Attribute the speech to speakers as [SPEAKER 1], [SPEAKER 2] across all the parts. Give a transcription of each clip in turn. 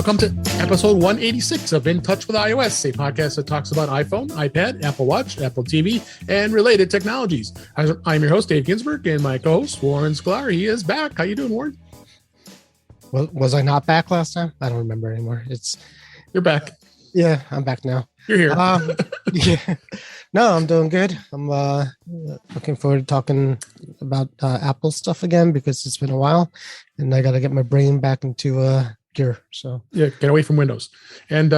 [SPEAKER 1] Welcome to episode 186 of In Touch with iOS, a podcast that talks about iPhone, iPad, Apple Watch, Apple TV, and related technologies. I'm your host, Dave Ginsburg, and my co-host, Warren Sklar. He is back. How you doing, Warren?
[SPEAKER 2] Well, was I not back last time? I don't remember anymore.
[SPEAKER 1] You're back.
[SPEAKER 2] Yeah, I'm back now.
[SPEAKER 1] You're here.
[SPEAKER 2] Yeah. No, I'm doing good. I'm looking forward to talking about Apple stuff again because it's been a while, and I got to get my brain back into gear. So
[SPEAKER 1] yeah, get away from Windows. And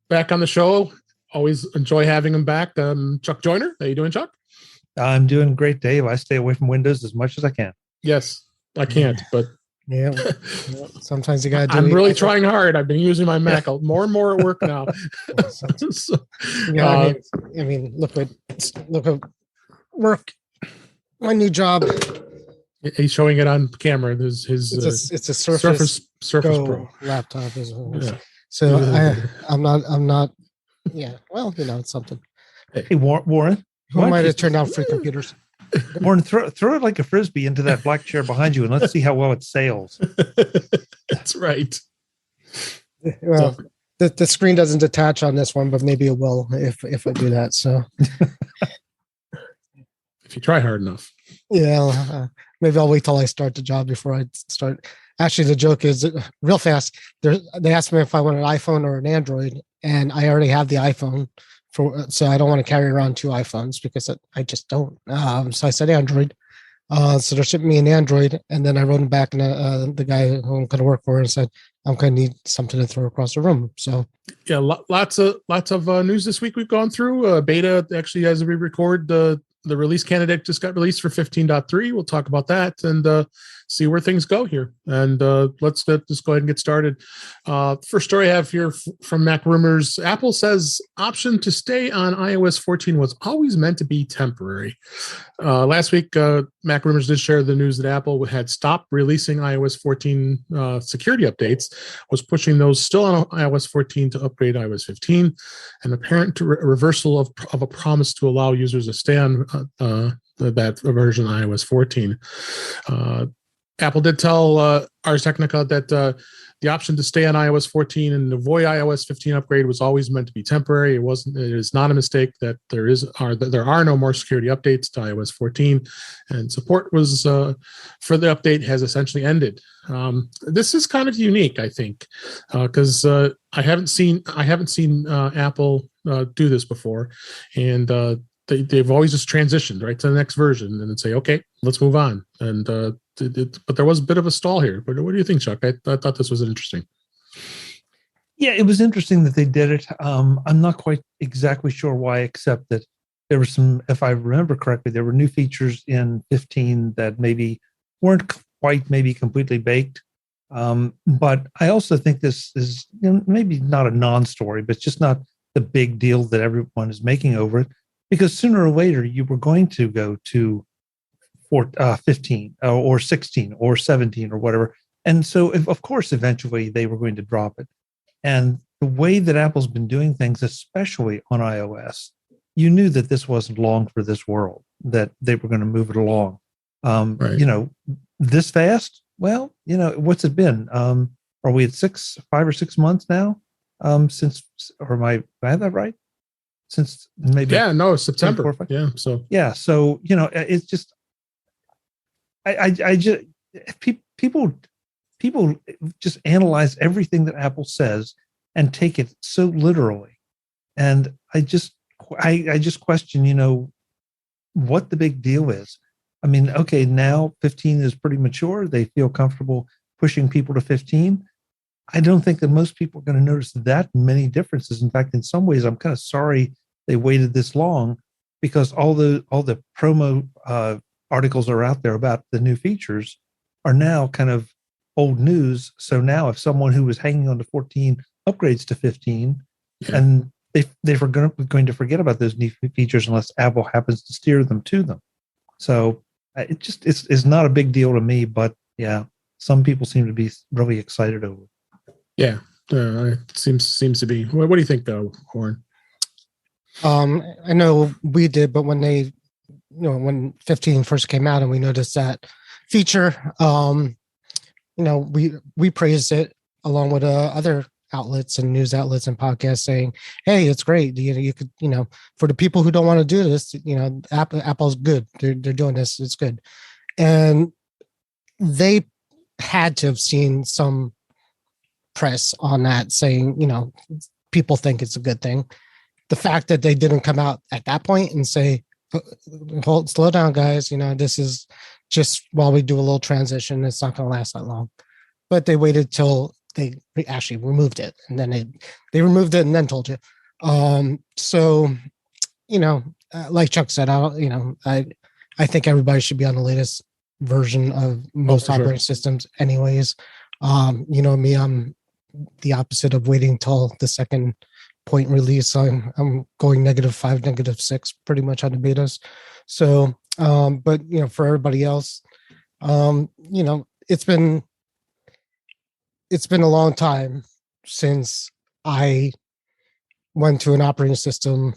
[SPEAKER 1] back on the show, always enjoy having him back. Chuck Joyner. How you doing, Chuck?
[SPEAKER 3] I'm doing great, Dave. I stay away from Windows as much as I can.
[SPEAKER 1] Yes, I can't, but
[SPEAKER 2] yeah. Sometimes you got to do
[SPEAKER 1] I'm really trying hard. I've been using my Mac more and more at work now.
[SPEAKER 2] I mean, look at work. My new job.
[SPEAKER 1] He's showing it on camera. His
[SPEAKER 2] it's a Surface
[SPEAKER 1] Pro
[SPEAKER 2] laptop as well.
[SPEAKER 1] Yeah.
[SPEAKER 2] So I'm not. Yeah. Well, it's something.
[SPEAKER 3] Hey, Warren.
[SPEAKER 2] Who might have turned down free computers?
[SPEAKER 3] Warren, throw it like a frisbee into that black chair behind you, and let's see how well it sails.
[SPEAKER 1] That's right.
[SPEAKER 2] Well, the screen doesn't detach on this one, but maybe it will if I do that. So,
[SPEAKER 1] if you try hard enough,
[SPEAKER 2] yeah, maybe I'll wait till I start the job before I start. Actually, the joke is real fast. They asked me if I want an iPhone or an Android, and I already have the iPhone. So I don't want to carry around two iPhones because I just don't. So I said Android. So they're shipping me an Android, and then I wrote him back, and the guy who I'm going to work for, and said I'm going to need something to throw across the room. So
[SPEAKER 1] yeah, lots of news this week we've gone through. Beta actually, as we record, the release candidate just got released for 15.3. We'll talk about that and see where things go here. And let's just go ahead and get started. First story I have here from MacRumors. Apple says option to stay on iOS 14 was always meant to be temporary. Last week, MacRumors did share the news that Apple had stopped releasing iOS 14 security updates, was pushing those still on iOS 14 to upgrade iOS 15, an apparent reversal of a promise to allow users to stay on that version of iOS 14. Apple did tell Ars Technica that the option to stay on iOS 14 and avoid iOS 15 upgrade was always meant to be temporary. It is not a mistake that there are no more security updates to iOS 14, and support was for the update has essentially ended. This is kind of unique, I think, because I haven't seen Apple do this before, and they've always just transitioned right to the next version and then say, okay, let's move on. And but there was a bit of a stall here. But what do you think, Chuck? I thought this was interesting.
[SPEAKER 3] Yeah, it was interesting that they did it. I'm not quite exactly sure why, except that there were some, if I remember correctly, there were new features in 15 that maybe weren't quite maybe completely baked. But I also think this is maybe not a non-story, but it's just not the big deal that everyone is making over it. Because sooner or later, you were going to go to 15 or 16 or 17 or whatever. And so, of course, eventually they were going to drop it. And the way that Apple's been doing things, especially on iOS, you knew that this wasn't long for this world, that they were going to move it along. Right. This fast? Well, what's it been? Are we at 5 or 6 months now? Since, or do I have that right? Since maybe
[SPEAKER 1] September. 4, so
[SPEAKER 3] it's just I just people just analyze everything that Apple says and take it so literally, and I just question what the big deal is. I mean, okay, now 15 is pretty mature. They feel comfortable pushing people to 15. I don't think that most people are going to notice that many differences. In fact, in some ways, I'm kind of sorry they waited this long, because all the promo articles are out there about the new features are now kind of old news. So now if someone who was hanging on to 14 upgrades to 15, and they're going to forget about those new features unless Apple happens to steer them to them. So it's not a big deal to me, but yeah, some people seem to be really excited over it.
[SPEAKER 1] Yeah, it seems to be. What do you think, though, Warren?
[SPEAKER 2] I know we did, but when when 15 first came out and we noticed that feature, we praised it along with other outlets and news outlets and podcasts saying, "Hey, it's great. You could, for the people who don't want to do this, Apple's good. They're doing this. It's good." And they had to have seen some press on that saying, people think it's a good thing. The fact that they didn't come out at that point and say, slow down, guys. This is just while we do a little transition. It's not going to last that long. But they waited till they actually removed it, and then they removed it and then told you. So, like Chuck said, I think everybody should be on the latest version of most operating systems, anyways. Me, I'm the opposite of waiting till the second point release. I'm going -5, -6 pretty much on the betas. So, but for everybody else, it's been a long time since I went to an operating system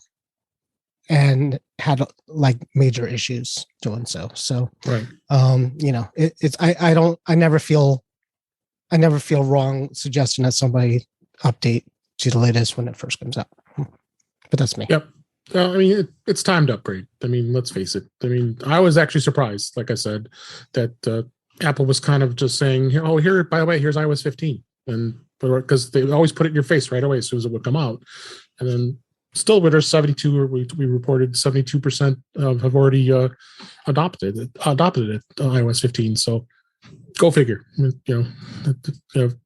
[SPEAKER 2] and had like major issues doing so. So,
[SPEAKER 1] right.
[SPEAKER 2] I never feel wrong suggesting that somebody update to the latest when it first comes out. But that's me.
[SPEAKER 1] Yep. It's time to upgrade. Let's face it. I was actually surprised, like I said, that Apple was kind of just saying, "Oh, here, by the way, here's iOS 15," and because they always put it in your face right away as soon as it would come out, and then still, with our 72, or we reported 72% have already adopted it, iOS 15. So, go figure.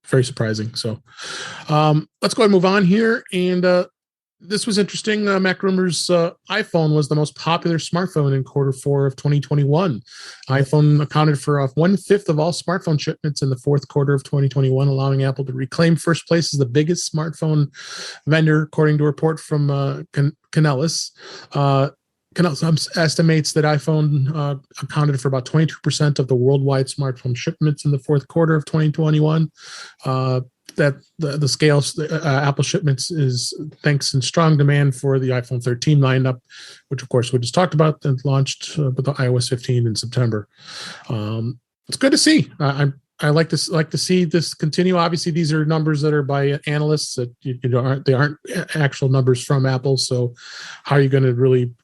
[SPEAKER 1] Very surprising. So, let's go ahead and move on here. And this was interesting. MacRumors iPhone was the most popular smartphone in Q4 of 2021. iPhone accounted for 1/5 of all smartphone shipments in the fourth quarter of 2021, allowing Apple to reclaim first place as the biggest smartphone vendor, according to a report from Canellis. Canellis estimates that iPhone accounted for about 22% of the worldwide smartphone shipments in the fourth quarter of 2021. That the scales, Apple shipments is thanks in strong demand for the iPhone 13 lineup, which of course we just talked about, and launched with the iOS 15 in September. It's good to see. I like to see this continue. Obviously, these are numbers that are by analysts that they aren't actual numbers from Apple. So, how are you going to really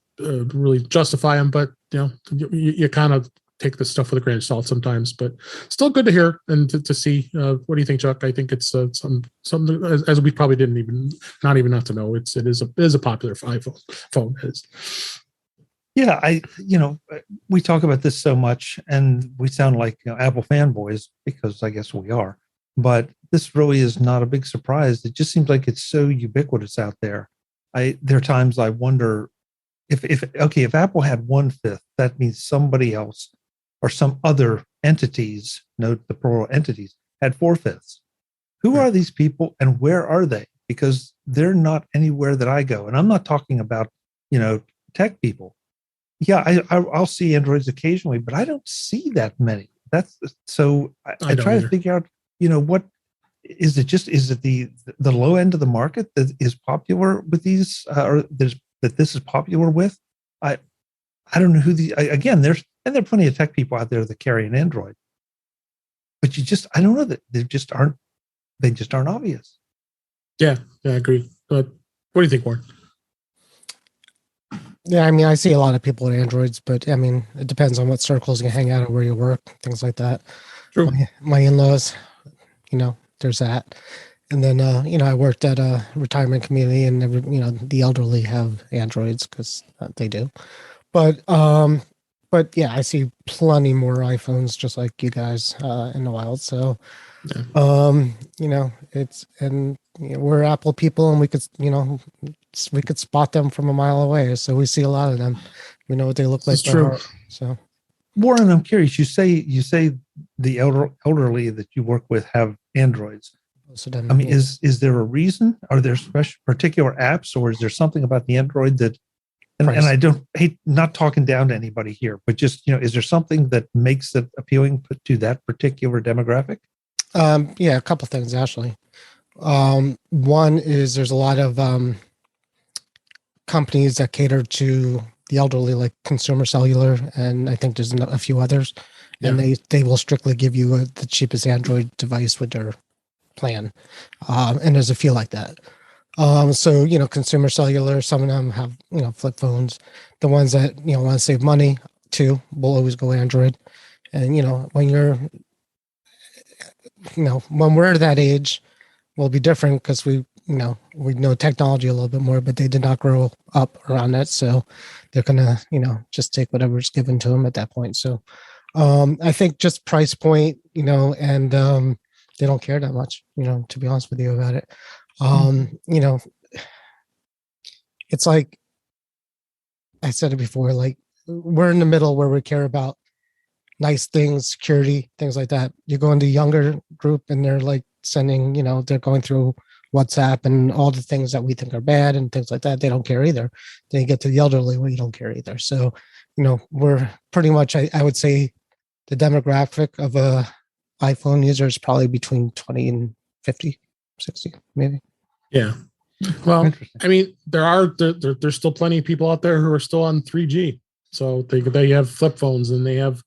[SPEAKER 1] justify them? But you kind of take this stuff with a grain of salt sometimes, but still good to hear and to see. What do you think, Chuck? I think it's something as we probably not even have to know. It is a popular iPhone phone.
[SPEAKER 3] Yeah, we talk about this so much, and we sound like Apple fanboys because I guess we are. But this really is not a big surprise. It just seems like it's so ubiquitous out there. There are times I wonder if Apple had 1/5, that means somebody else or some other entities, note the plural entities, had 4/5. Who are these people and where are they? Because they're not anywhere that I go. And I'm not talking about, tech people. Yeah, I'll see Androids occasionally, but I don't see that many. I try to figure out, what is it? Is it the low end of the market that is popular with these, or that this is popular with? I don't know who again, there are plenty of tech people out there that carry an Android, but I don't know that they just aren't obvious.
[SPEAKER 1] Yeah, I agree. But what do you think, Warren?
[SPEAKER 2] Yeah, I see a lot of people with Androids, but it depends on what circles you hang out and where you work, things like that.
[SPEAKER 1] True.
[SPEAKER 2] My in-laws, there's that. And then, I worked at a retirement community, and the elderly have Androids because they do. But yeah, I see plenty more iPhones, just like you guys, in the wild. So, yeah. We're Apple people, and we could spot them from a mile away. So we see a lot of them. We know what they look like.
[SPEAKER 1] It's true.
[SPEAKER 2] So,
[SPEAKER 3] Warren, I'm curious. You say the elderly that you work with have Androids.
[SPEAKER 2] Them,
[SPEAKER 3] is there a reason? Are there particular apps, or is there something about the Android that? And I don't hate not talking down to anybody here, but just is there something that makes it appealing to that particular demographic?
[SPEAKER 2] Yeah, a couple things actually. One is there's a lot of companies that cater to the elderly, like Consumer Cellular, and I think there's a few others, and they will strictly give you the cheapest Android device with their plan. And there's a few like that. So, consumer cellular, some of them have, flip phones. The ones that, want to save money too will always go Android. And, when when we're that age, we'll be different because we know technology a little bit more, but they did not grow up around it. So they're going to, just take whatever's given to them at that point. So I think just price point, and they don't care that much, to be honest with you about it. It's like I said it before, like we're in the middle where we care about nice things, security, things like that. You go into younger group and they're like sending, they're going through WhatsApp and all the things that we think are bad and things like that. They don't care either. Then you get to the elderly where you don't care either. So, we're pretty much, I would say the demographic of a iPhone user is probably between 20 and 50, 60, maybe.
[SPEAKER 1] Yeah. Well, I mean, there's still plenty of people out there who are still on 3G. So they have flip phones and they have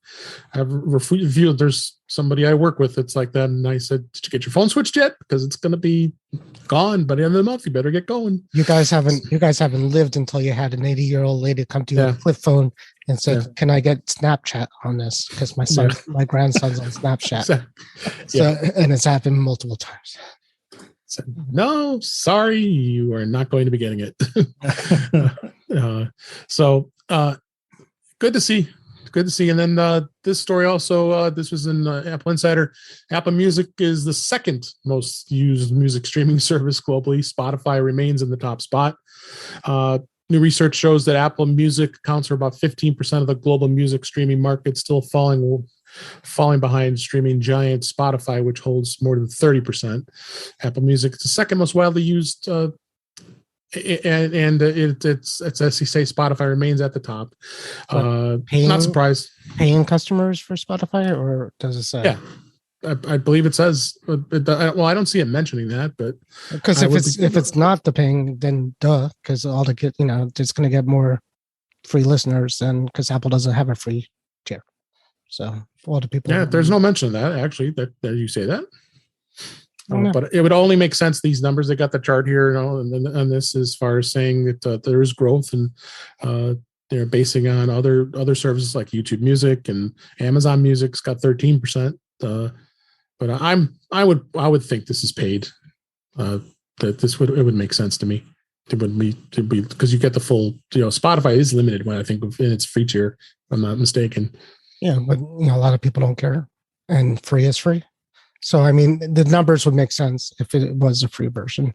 [SPEAKER 1] review. There's somebody I work with that's like that, and I said, "Did you get your phone switched yet? Because it's going to be gone by the end of the month. You better get going." You guys haven't
[SPEAKER 2] lived until you had an 80-year-old lady come to you with a flip phone and said, "Can I get Snapchat on this? Because my grandson's on Snapchat." And it's happened multiple times.
[SPEAKER 1] So, no, sorry, you are not going to be getting it. Good to see. And then this story also, this was in Apple Insider. Apple Music is the second most used music streaming service globally. Spotify remains in the top spot. New research shows that Apple Music accounts for about 15% of the global music streaming market, still falling behind streaming giant Spotify, which holds more than 30%. Apple Music is the second most widely used, and it's as you say, Spotify remains at the top. Not surprised.
[SPEAKER 2] Paying customers for Spotify, or does it say?
[SPEAKER 1] Yeah, I believe it says. Well, I don't see it mentioning that, but
[SPEAKER 2] because if it's not the paying, then because all the kids, it's going to get more free listeners than because Apple doesn't have a free tier. So a lot of people.
[SPEAKER 1] Yeah, there's no mention of that actually. That you say that. But it would only make sense, these numbers. They got the chart here, and this as far as saying that there is growth, and they're basing on other services like YouTube Music and Amazon Music's got 13%. But I would think this is paid. That it would make sense to me. It would be to be because you get the full. Spotify is limited when I think in its free tier. If I'm not mistaken.
[SPEAKER 2] Yeah, but a lot of people don't care, and free is free. So, I mean, the numbers would make sense if it was a free version.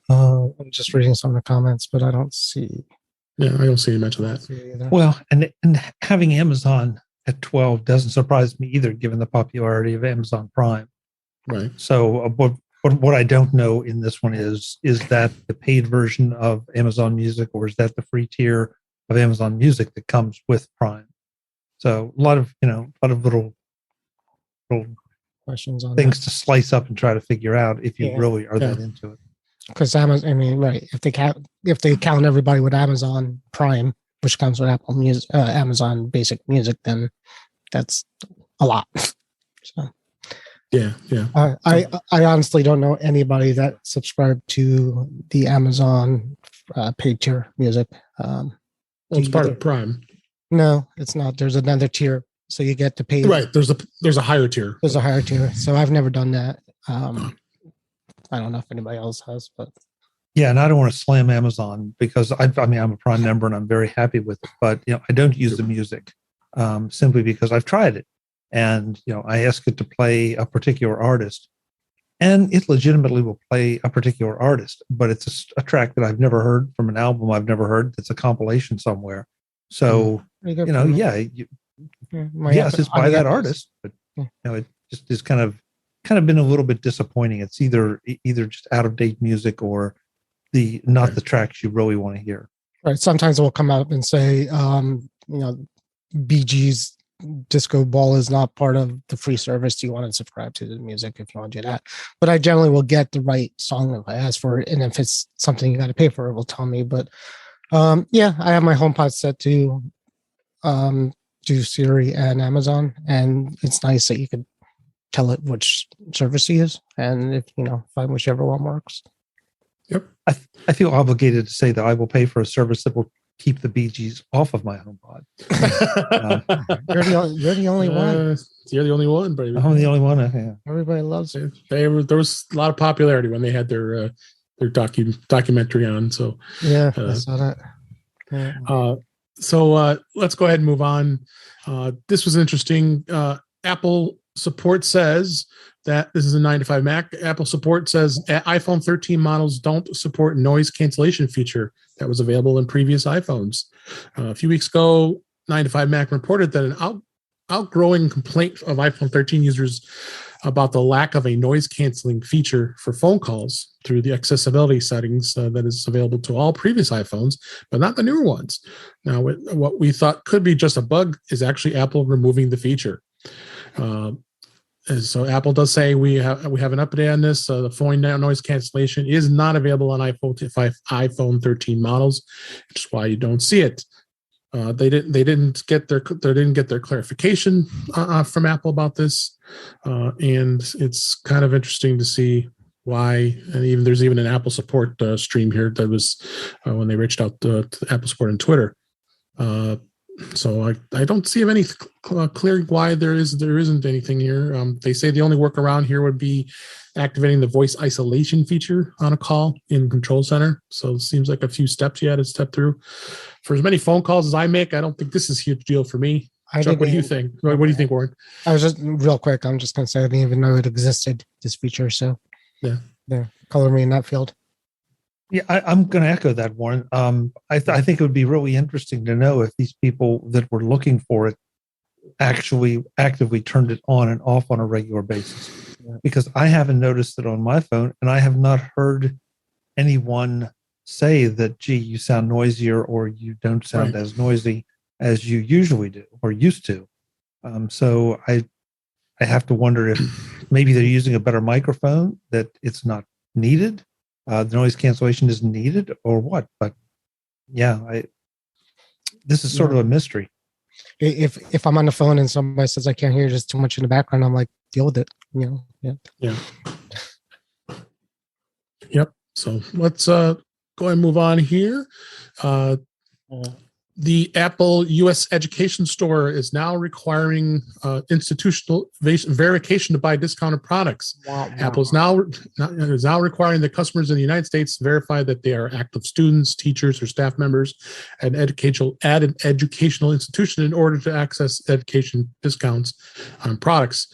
[SPEAKER 2] I'm just reading some of the comments, but I don't see.
[SPEAKER 1] Yeah, I don't see much of that.
[SPEAKER 3] Well, and having Amazon at 12 doesn't surprise me either, given the popularity of Amazon Prime.
[SPEAKER 1] Right.
[SPEAKER 3] So, what I don't know in this one is that the paid version of Amazon Music, or is that the free tier of Amazon Music that comes with Prime? So, a lot of little
[SPEAKER 2] questions on
[SPEAKER 3] things to slice up and try to figure out if you really are that into it.
[SPEAKER 2] Because Amazon, I mean, right? If they count everybody with Amazon Prime, which comes with Apple Music, Amazon Basic Music, then that's a lot. So,
[SPEAKER 1] yeah.
[SPEAKER 2] I honestly don't know anybody that subscribed to the Amazon paid tier music.
[SPEAKER 1] It's part of Prime.
[SPEAKER 2] No, it's not. There's another tier. So you get to pay.
[SPEAKER 1] Right. There's a higher tier.
[SPEAKER 2] There's a higher tier. So I've never done that. I don't know if anybody else has, but.
[SPEAKER 3] Yeah. And I don't want to slam Amazon because I'm a Prime member and I'm very happy with it, but I don't use the music simply because I've tried it, and I ask it to play a particular artist, and it legitimately will play a particular artist, but it's a track that I've never heard from an album I've never heard. It's a compilation somewhere. So, yes, it's by that artist, but it just is kind of been a little bit disappointing. It's either just out of date music or not the tracks you really want to hear.
[SPEAKER 2] Right. Sometimes it will come out and say, Bee Gees Disco Ball is not part of the free service. Do you want to subscribe to the music if you want to do that? But I generally will get the right song if I ask for it, and if it's something you got to pay for, it will tell me. But I have my HomePod set to Siri and Amazon, and it's nice that you could tell it which service to use, and if find whichever one works.
[SPEAKER 1] Yep.
[SPEAKER 3] I feel obligated to say that I will pay for a service that will keep the Bee Gees off of my HomePod.
[SPEAKER 2] You're the only one.
[SPEAKER 1] You're the only one, baby.
[SPEAKER 3] I'm the only one. Yeah.
[SPEAKER 2] Everybody loves it.
[SPEAKER 1] There was a lot of popularity when they had their documentary on. So
[SPEAKER 2] yeah, I saw that. Yeah.
[SPEAKER 1] So let's go ahead and move on. This was interesting. Apple support says that this is a 9 to 5 Mac. Apple support says iPhone 13 models don't support noise cancellation feature that was available in previous iPhones. A few weeks ago, 9 to 5 Mac reported that an outgrowing complaint of iPhone 13 users about the lack of a noise canceling feature for phone calls through the accessibility settings that is available to all previous iPhones, but not the newer ones. Now, what we thought could be just a bug is actually Apple removing the feature. So Apple does say we have an update on this. The phone noise cancellation is not available on iPhone 13 models, which is why you don't see it. They didn't get their clarification from Apple about this, and it's kind of interesting to see why. And there's even an Apple support stream here that was when they reached out to Apple support on Twitter. So I don't see any clear why there isn't anything here. They say the only workaround here would be activating the voice isolation feature on a call in Control Center. So it seems like a few steps you had to step through. For as many phone calls as I make, I don't think this is a huge deal for me. Chuck, what do you think? What do you think, Warren?
[SPEAKER 2] I was just real quick. I'm just going to say I didn't even know it existed, this feature. So yeah, color me in that field.
[SPEAKER 3] Yeah, I'm going to echo that, Warren. I think it would be really interesting to know if these people that were looking for it actually actively turned it on and off on a regular basis. Yeah. Because I haven't noticed it on my phone, and I have not heard anyone say that, gee, you sound noisier or you don't sound as noisy as you usually do or used to. So I have to wonder if maybe they're using a better microphone, that it's not needed. The noise cancellation isn't needed, or what? But yeah, this is sort of a mystery.
[SPEAKER 2] If I'm on the phone and somebody says I can't hear, just too much in the background, I'm like, deal with it.
[SPEAKER 1] Yeah. Yep. So let's go ahead and move on here. The Apple U.S. Education Store is now requiring institutional verification to buy discounted products. Wow. Apple is now requiring that customers in the United States verify that they are active students, teachers, or staff members at an educational institution in order to access education discounts on products.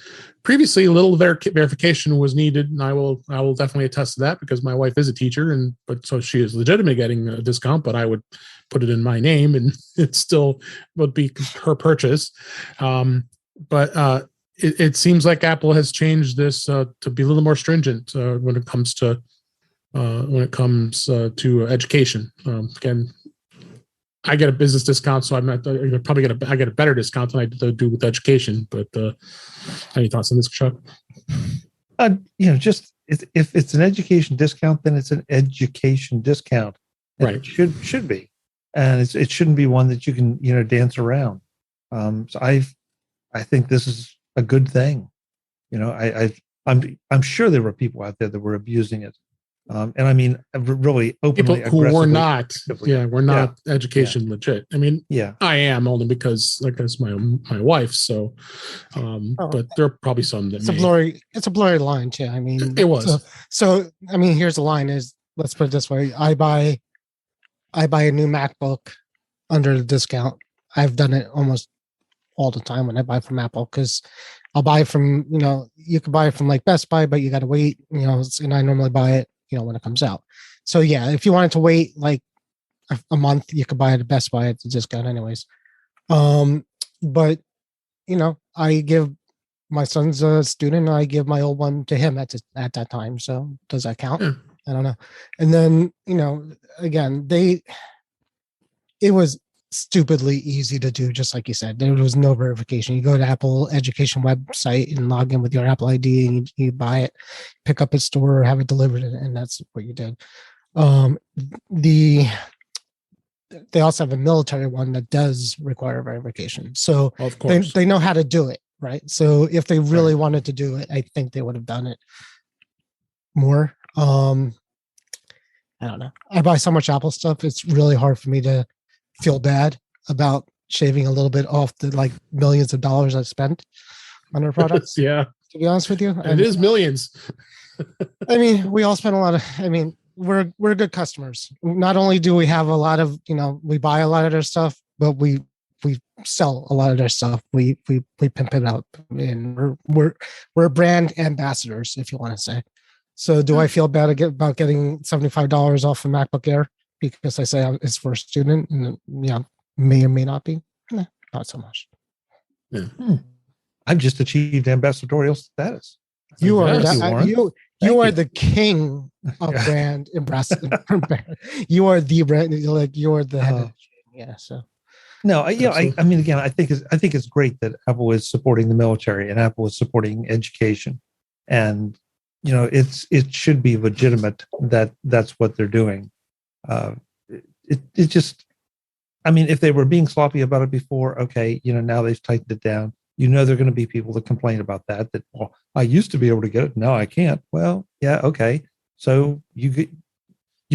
[SPEAKER 1] Previously, a little verification was needed, and I will definitely attest to that because my wife is a teacher, but so she is legitimately getting a discount. But I would put it in my name, and it still would be her purchase. But it seems like Apple has changed this to be a little more stringent when it comes to education. Again, I get a business discount, so I'm not probably I get a better discount than I do with education. But any thoughts on this, Chuck?
[SPEAKER 3] Just if it's an education discount, then it's an education discount.
[SPEAKER 1] Right.
[SPEAKER 3] It should be, and it shouldn't be one that you can dance around. So I think this is a good thing. I'm sure there were people out there that were abusing it. And I mean, really openly,
[SPEAKER 1] people who were not, we're not education legit. I mean, I am only because that's my wife. So, but there are probably some that
[SPEAKER 2] it's a blurry line too. I mean,
[SPEAKER 1] it was.
[SPEAKER 2] So I mean, here's the line: is let's put it this way: I buy a new MacBook under the discount. I've done it almost all the time when I buy from Apple because I'll buy from you could buy it from like Best Buy, but you got to wait. And I normally buy it when it comes out. So yeah, if you wanted to wait like a month, you could buy it at Best Buy at the discount anyways. But I give my son's a student, and I give my old one to him at that time. So does that count?
[SPEAKER 1] Yeah.
[SPEAKER 2] I don't know. And then, again, it was stupidly easy to do, just like you said. There was no verification. You go to Apple Education website and log in with your Apple ID, and you buy it, pick up at store, or have it delivered, and that's what you did. They also have a military one that does require verification, so
[SPEAKER 1] of course
[SPEAKER 2] they know how to do it. right? So if they really wanted to do it, I think they would have done it more. I don't know. I buy so much Apple stuff. It's really hard for me to feel bad about shaving a little bit off the like millions of dollars I've spent on their products.
[SPEAKER 1] Yeah.
[SPEAKER 2] To be honest with you,
[SPEAKER 1] It is millions.
[SPEAKER 2] I mean, we all spend a lot of, I mean, we're good customers. Not only do we have a lot of, we buy a lot of their stuff, but we sell a lot of their stuff. We pimp it out, and we're brand ambassadors, if you want to say. So do I feel bad about getting $75 off a MacBook Air because I say it's for a student and may or may not be? Not so much.
[SPEAKER 1] Yeah.
[SPEAKER 3] I've just achieved ambassadorial status.
[SPEAKER 2] You are
[SPEAKER 3] You
[SPEAKER 2] are the king of brand ambassador. You are the brand, like you're the head.
[SPEAKER 1] Uh-huh.
[SPEAKER 2] Yeah. So
[SPEAKER 3] no, I mean, again, I think it's great that Apple is supporting the military and Apple is supporting education, and it should be legitimate that that's what they're doing. It just, I mean, if they were being sloppy about it before, okay, now they've tightened it down. There are going to be people that complain about that, well, I used to be able to get it. Now I can't. Well, yeah. Okay. So you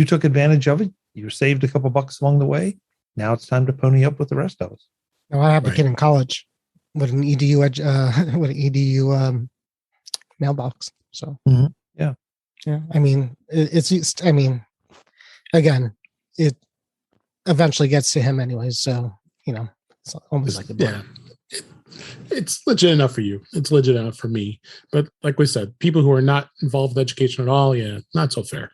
[SPEAKER 3] took advantage of it. You saved a couple bucks along the way. Now it's time to pony up with the rest of us.
[SPEAKER 2] Now I have a kid in college with an EDU mailbox. So
[SPEAKER 3] yeah.
[SPEAKER 2] I mean, again, it eventually gets to him anyways. So, it's almost like a
[SPEAKER 1] yeah. It's legit enough for you. It's legit enough for me. But like we said, people who are not involved with education at all, not so fair.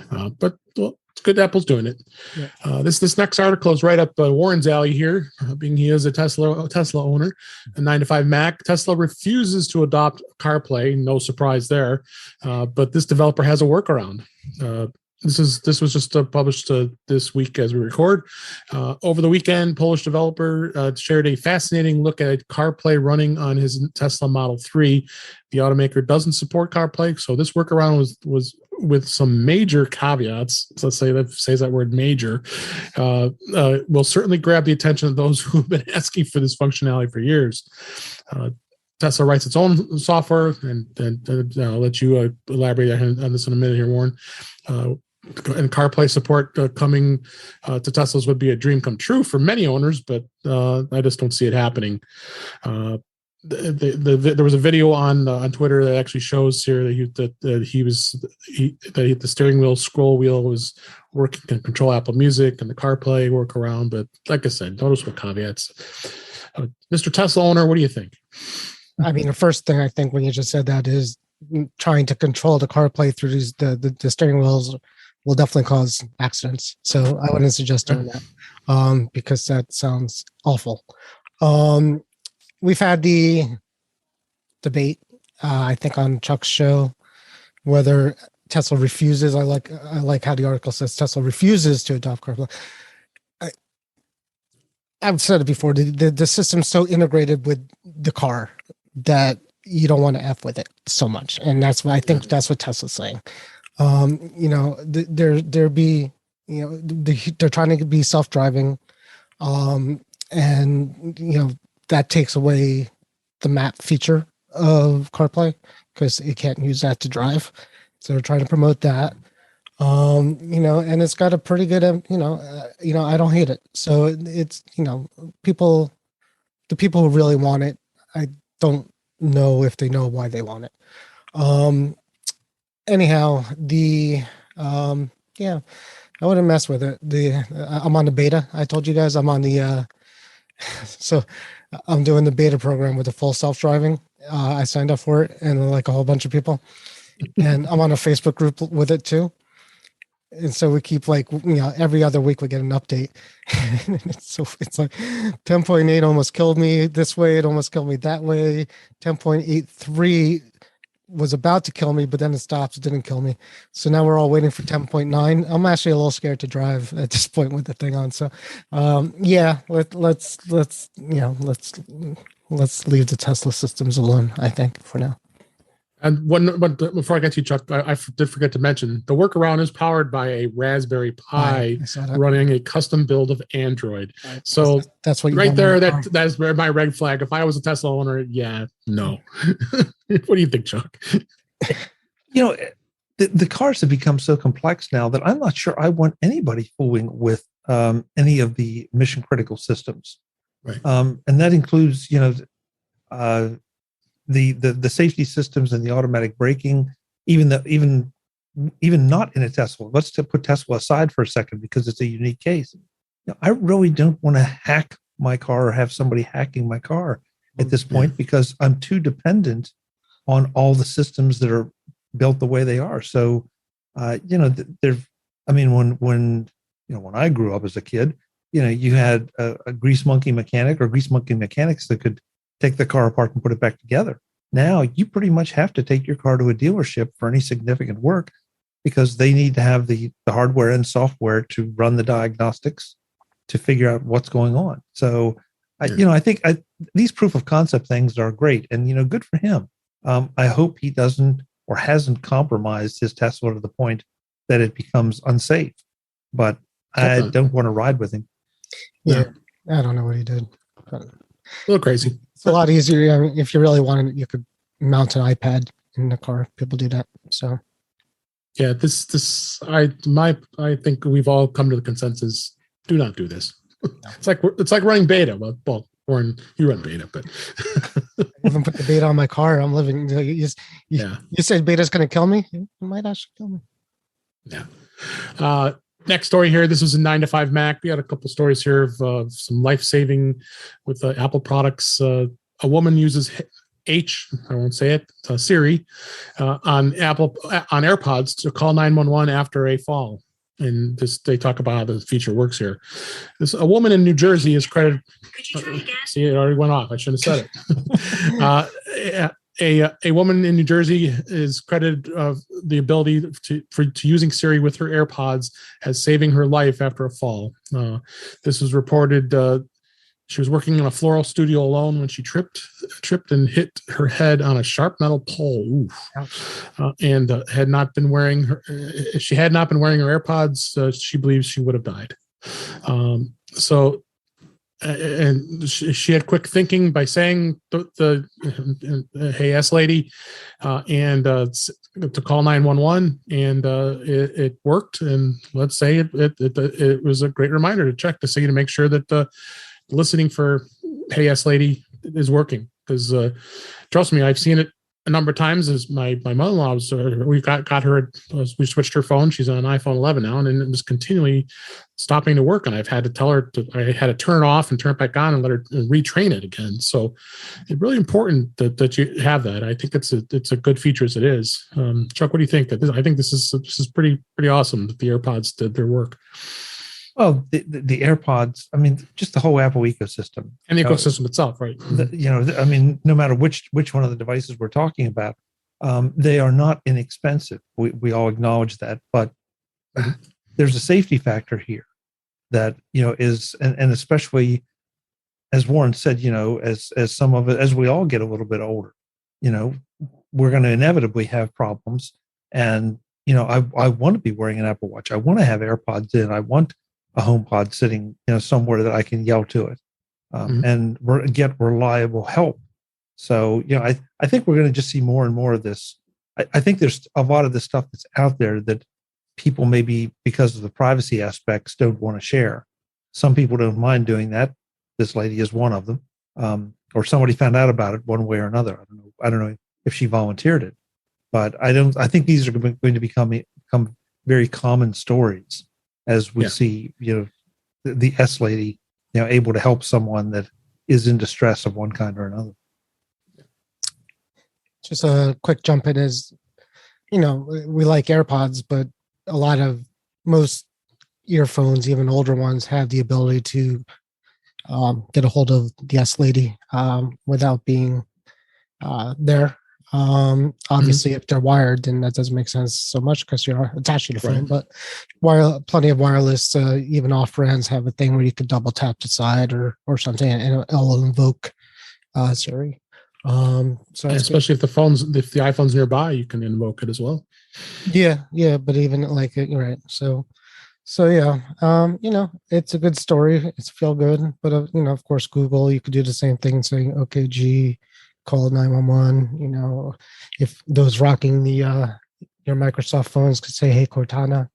[SPEAKER 1] But it's good that Apple's doing it. Yeah. This next article is right up Warren's alley here, being he is a Tesla owner, a 9-to-5 Mac. Tesla refuses to adopt CarPlay. No surprise there. But this developer has a workaround. This was just published this week as we record. Over the weekend, Polish developer shared a fascinating look at CarPlay running on his Tesla Model 3. The automaker doesn't support CarPlay, so this workaround was with some major caveats. So let's say that says that word major. Will certainly grab the attention of those who have been asking for this functionality for years. Tesla writes its own software, and I'll let you elaborate on this in a minute here, Warren. And CarPlay support coming to Teslas would be a dream come true for many owners, but I just don't see it happening. There was a video on Twitter that actually shows here that the steering wheel scroll wheel was working to control Apple Music and the CarPlay workaround. But like I said, notice what caveats. Mr. Tesla owner, what do you think?
[SPEAKER 2] I mean, the first thing I think when you just said that is trying to control the CarPlay through the steering wheels will definitely cause accidents. So I wouldn't suggest doing that because that sounds awful. We've had the debate, I think, on Chuck's show, whether Tesla refuses. I like how the article says Tesla refuses to adopt CarPlay. I've said it before. The system's so integrated with the car that you don't want to F with it so much, and that's what I think. That's what Tesla's saying. They're trying to be self-driving, and that takes away the map feature of CarPlay because it can't use that to drive. So they're trying to promote that. And it's got a pretty good, I don't hate it. So it's, the people who really want it, I don't know if they know why they want it. Anyhow, I wouldn't mess with it. I'm on the beta. I told you guys I'm on the, so I'm doing the beta program with the full self-driving. I signed up for it and like a whole bunch of people, and I'm on a Facebook group with it too. And so we keep every other week we get an update. it's like 10.8 almost killed me this way. It almost killed me that way. 10.83 was about to kill me, but then it stops. It didn't kill me. So now we're all waiting for 10.9. I'm actually a little scared to drive at this point with the thing on. So let's leave the Tesla systems alone, I think, for now.
[SPEAKER 1] And before I get to you, Chuck, I did forget to mention the workaround is powered by a Raspberry Pi running a custom build of Android. So
[SPEAKER 2] that's what you
[SPEAKER 1] right there. That's my red flag. If I was a Tesla owner, no. What do you think, Chuck?
[SPEAKER 3] The cars have become so complex now that I'm not sure I want anybody fooling with any of the mission critical systems,
[SPEAKER 1] right?
[SPEAKER 3] And that includes, the safety systems and the automatic braking, even not in a Tesla. Let's put Tesla aside for a second because it's a unique case. I really don't want to hack my car or have somebody hacking my car at this point because I'm too dependent on all the systems that are built the way they are. So, when I grew up as a kid, you had a grease monkey mechanic or grease monkey mechanics that could take the car apart and put it back together. Now you pretty much have to take your car to a dealership for any significant work because they need to have the hardware and software to run the diagnostics to figure out what's going on. So, I think these proof of concept things are great and, good for him. I hope he doesn't or hasn't compromised his Tesla to the point that it becomes unsafe, but I don't want to ride with him.
[SPEAKER 2] Yeah. I don't know what he did.
[SPEAKER 1] A little crazy.
[SPEAKER 2] It's a lot easier. I mean, if you really wanted it, you could mount an iPad in the car. People do that. So,
[SPEAKER 1] yeah, I think we've all come to the consensus: do not do this. It's like running beta. Well, Warren, you run beta, but
[SPEAKER 2] I haven't put the beta on my car. I'm living. You said beta's going to kill me. It might actually kill me.
[SPEAKER 1] Yeah. Next story here. This was a 9 to 5 Mac. We had a couple stories here of some life-saving with Apple products. A woman uses I won't say it, Siri, on AirPods to call 911 after a fall. And they talk about how the feature works here. A woman in New Jersey is credited.
[SPEAKER 4] Could you try again?
[SPEAKER 1] See, it already went off. I shouldn't have said it. A woman in New Jersey is credited of the ability to using Siri with her AirPods as saving her life after a fall. This was reported. She was working in a floral studio alone when she tripped and hit her head on a sharp metal pole. And had not been wearing her. If she had not been wearing her AirPods, she believes she would have died. And she had quick thinking by saying the hey S lady and to call 911, and it worked. And let's say it was a great reminder to check to make sure that listening for hey S lady is working, because trust me, I've seen it a number of times. As my mother-in-law was, we got her, we switched her phone. She's on an iPhone 11 now, and it was continually stopping to work. And I've had to tell her I had to turn it off and turn it back on and let her retrain it again. So it's really important that you have that. I think it's a good feature as it is. Chuck, what do you think? I think this is pretty awesome that the AirPods did their work.
[SPEAKER 3] Well, the AirPods, I mean, just the whole Apple ecosystem.
[SPEAKER 1] And the ecosystem itself, right?
[SPEAKER 3] No matter which one of the devices we're talking about, they are not inexpensive. We all acknowledge that, but there's a safety factor here that, is, and especially, as Warren said, as some of it, as we all get a little bit older, we're going to inevitably have problems. And, I want to be wearing an Apple Watch. I want to have AirPods in. I want a HomePod sitting, somewhere that I can yell to it, and get reliable help. So, I think we're going to just see more and more of this. I think there's a lot of this stuff that's out there that people maybe, because of the privacy aspects, don't want to share. Some people don't mind doing that. This lady is one of them, or somebody found out about it one way or another. I don't know if she volunteered it, but I think these are going to become very common stories as we see, the S lady, able to help someone that is in distress of one kind or another.
[SPEAKER 2] Just a quick jump in is, we like AirPods, but most earphones, even older ones, have the ability to get a hold of the S lady without being there. Obviously, if they're wired, then that doesn't make sense so much because you're attached to the phone. But plenty of wireless, even off-brands have a thing where you can double tap the side or something, and it'll invoke Siri. So
[SPEAKER 1] And especially if the iPhone's nearby, you can invoke it as well.
[SPEAKER 2] yeah, but even like it, right. So yeah, it's a good story. It's feel good, but of course, Google, you could do the same thing, saying, "Okay, G, call 911." If those rocking the your Microsoft phones could say, "Hey, Cortana,"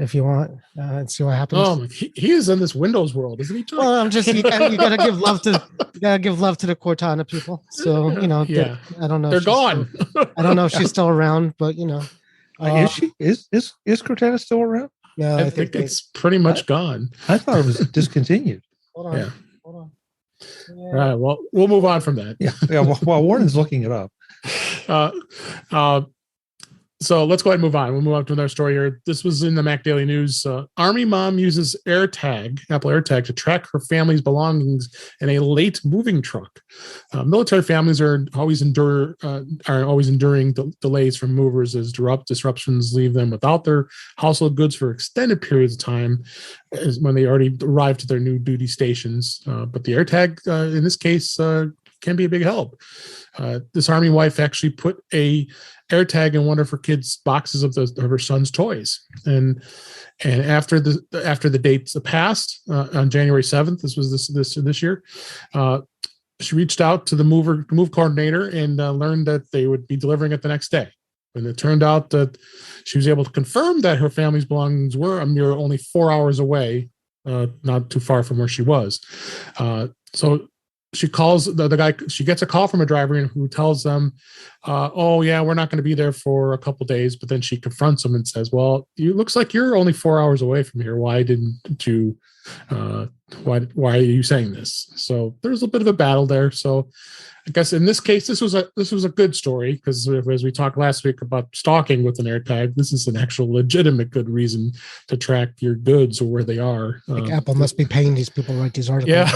[SPEAKER 2] if you want, and see what happens.
[SPEAKER 1] Oh, he is in this Windows world, isn't he, Chuck?
[SPEAKER 2] Well, I'm just you gotta give love to the Cortana people. So
[SPEAKER 1] yeah,
[SPEAKER 2] I don't know.
[SPEAKER 1] They're
[SPEAKER 2] if she's
[SPEAKER 1] gone.
[SPEAKER 2] I don't know if she's still around, but
[SPEAKER 3] Is she is Cortana still around?
[SPEAKER 2] Yeah,
[SPEAKER 1] I think it's pretty much gone.
[SPEAKER 3] I thought it was discontinued.
[SPEAKER 2] Hold on.
[SPEAKER 1] Yeah.
[SPEAKER 2] Hold on.
[SPEAKER 1] All right. Well, we'll move on from that.
[SPEAKER 3] Yeah. While Warren's looking it up.
[SPEAKER 1] So let's go ahead and move on. We'll move on to another story here. This was in the Mac Daily News. Army mom uses Apple AirTag, to track her family's belongings in a late moving truck. Military families are always enduring delays from movers as disruptions leave them without their household goods for extended periods of time, when they already arrived to their new duty stations. But the AirTag, in this case, can be a big help. This Army wife actually put a AirTag in one of her kids' boxes of her son's toys, and after the dates passed on January 7th, this was this year, she reached out to the move coordinator and learned that they would be delivering it the next day. And it turned out that she was able to confirm that her family's belongings were a mere only 4 hours away, not too far from where she was. So she calls the guy. She gets a call from a driver who tells them, "Oh yeah, we're not going to be there for a couple days." But then she confronts him and says, "Well, it looks like you're only 4 hours away from here. Why didn't you? Why are you saying this?" So there's a bit of a battle there. So I guess in this case, this was a good story, because as we talked last week about stalking with an AirTag, this is an actual legitimate good reason to track your goods or where they are.
[SPEAKER 2] Like Apple must be paying these people to write these articles.
[SPEAKER 1] Yeah.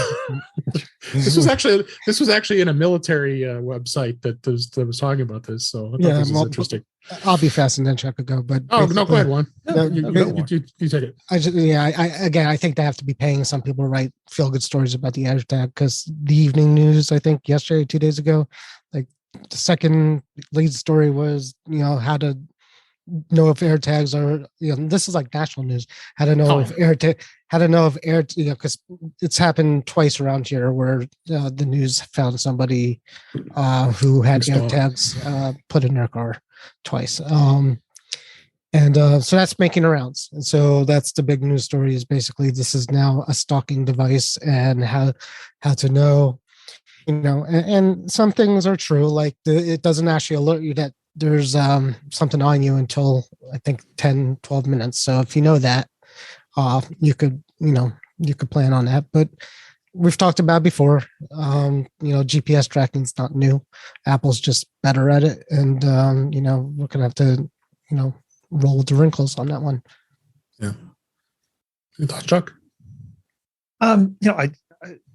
[SPEAKER 1] This was actually in a military website that was talking about this. So I thought this was interesting.
[SPEAKER 2] I'll be fast and then Chuck could go. But
[SPEAKER 1] go ahead, Juan.
[SPEAKER 2] You
[SPEAKER 1] take it.
[SPEAKER 2] I think they have to be paying some people to write feel good stories about the AirTag, because the evening news, I think yesterday, 2 days ago, like the second lead story was how to know if AirTags are this is like national news, how to know because it's happened twice around here where the news found somebody who had AirTags put in their car twice. So that's making the rounds. And so that's the big news story, is basically this is now a stalking device, and how to know, and some things are true. Like it doesn't actually alert you that there's something on you until I think 10, 12 minutes. So if you know that, you could plan on that. But we've talked about before, GPS tracking is not new. Apple's just better at it. And, we're going to have to, roll with the wrinkles on that one.
[SPEAKER 1] Yeah. Any thoughts, Chuck?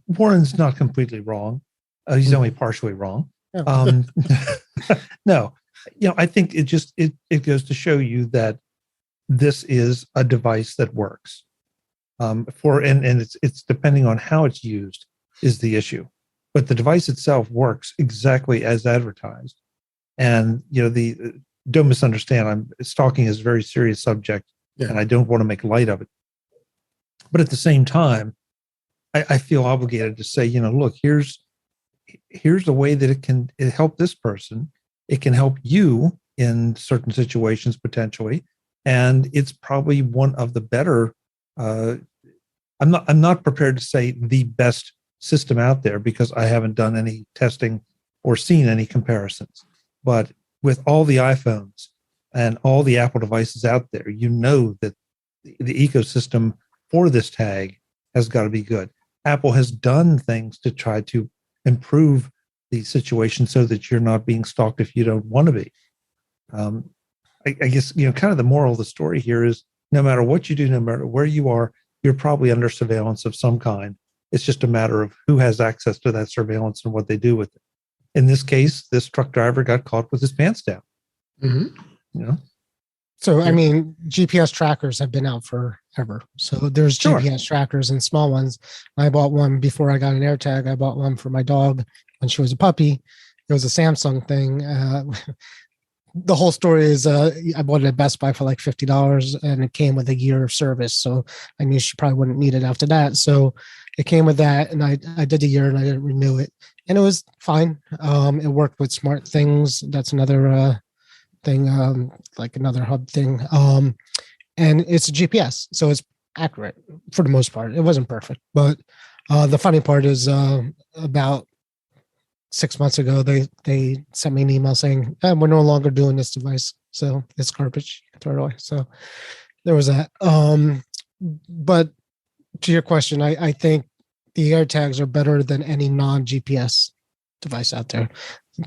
[SPEAKER 3] Warren's not completely wrong. He's only partially wrong.
[SPEAKER 2] Yeah.
[SPEAKER 3] No, I think it goes to show you that this is a device that works. And it's depending on how it's used is the issue, but the device itself works exactly as advertised. And don't misunderstand. Stalking is a very serious subject, and I don't want to make light of it. But at the same time, I feel obligated to say, look, here's a way that it can help this person. It can help you in certain situations potentially, and it's probably one of the better. I'm not prepared to say the best system out there, because I haven't done any testing or seen any comparisons. But with all the iPhones and all the Apple devices out there, that the ecosystem for this tag has got to be good. Apple has done things to try to improve the situation so that you're not being stalked if you don't want to be. I guess, kind of the moral of the story here is, no matter what you do, no matter where you are, you're probably under surveillance of some kind. It's just a matter of who has access to that surveillance and what they do with it. In this case, this truck driver got caught with his pants down.
[SPEAKER 1] Mm-hmm.
[SPEAKER 2] So, I mean, GPS trackers have been out forever. So there's GPS trackers and small ones. I bought one before I got an AirTag. I bought one for my dog, when she was a puppy. It was a Samsung thing. The whole story is I bought it at Best Buy for like $50, and it came with a year of service. So I knew she probably wouldn't need it after that. So it came with that, and I did a year and I didn't renew it, and it was fine. It worked with Smart Things. That's another thing, like another hub thing. And it's a GPS, so it's accurate for the most part. It wasn't perfect, but the funny part is about 6 months ago, they sent me an email saying, we're no longer doing this device. So it's garbage. Throw it away. So there was that. But to your question, I think the AirTags are better than any non-GPS device out there.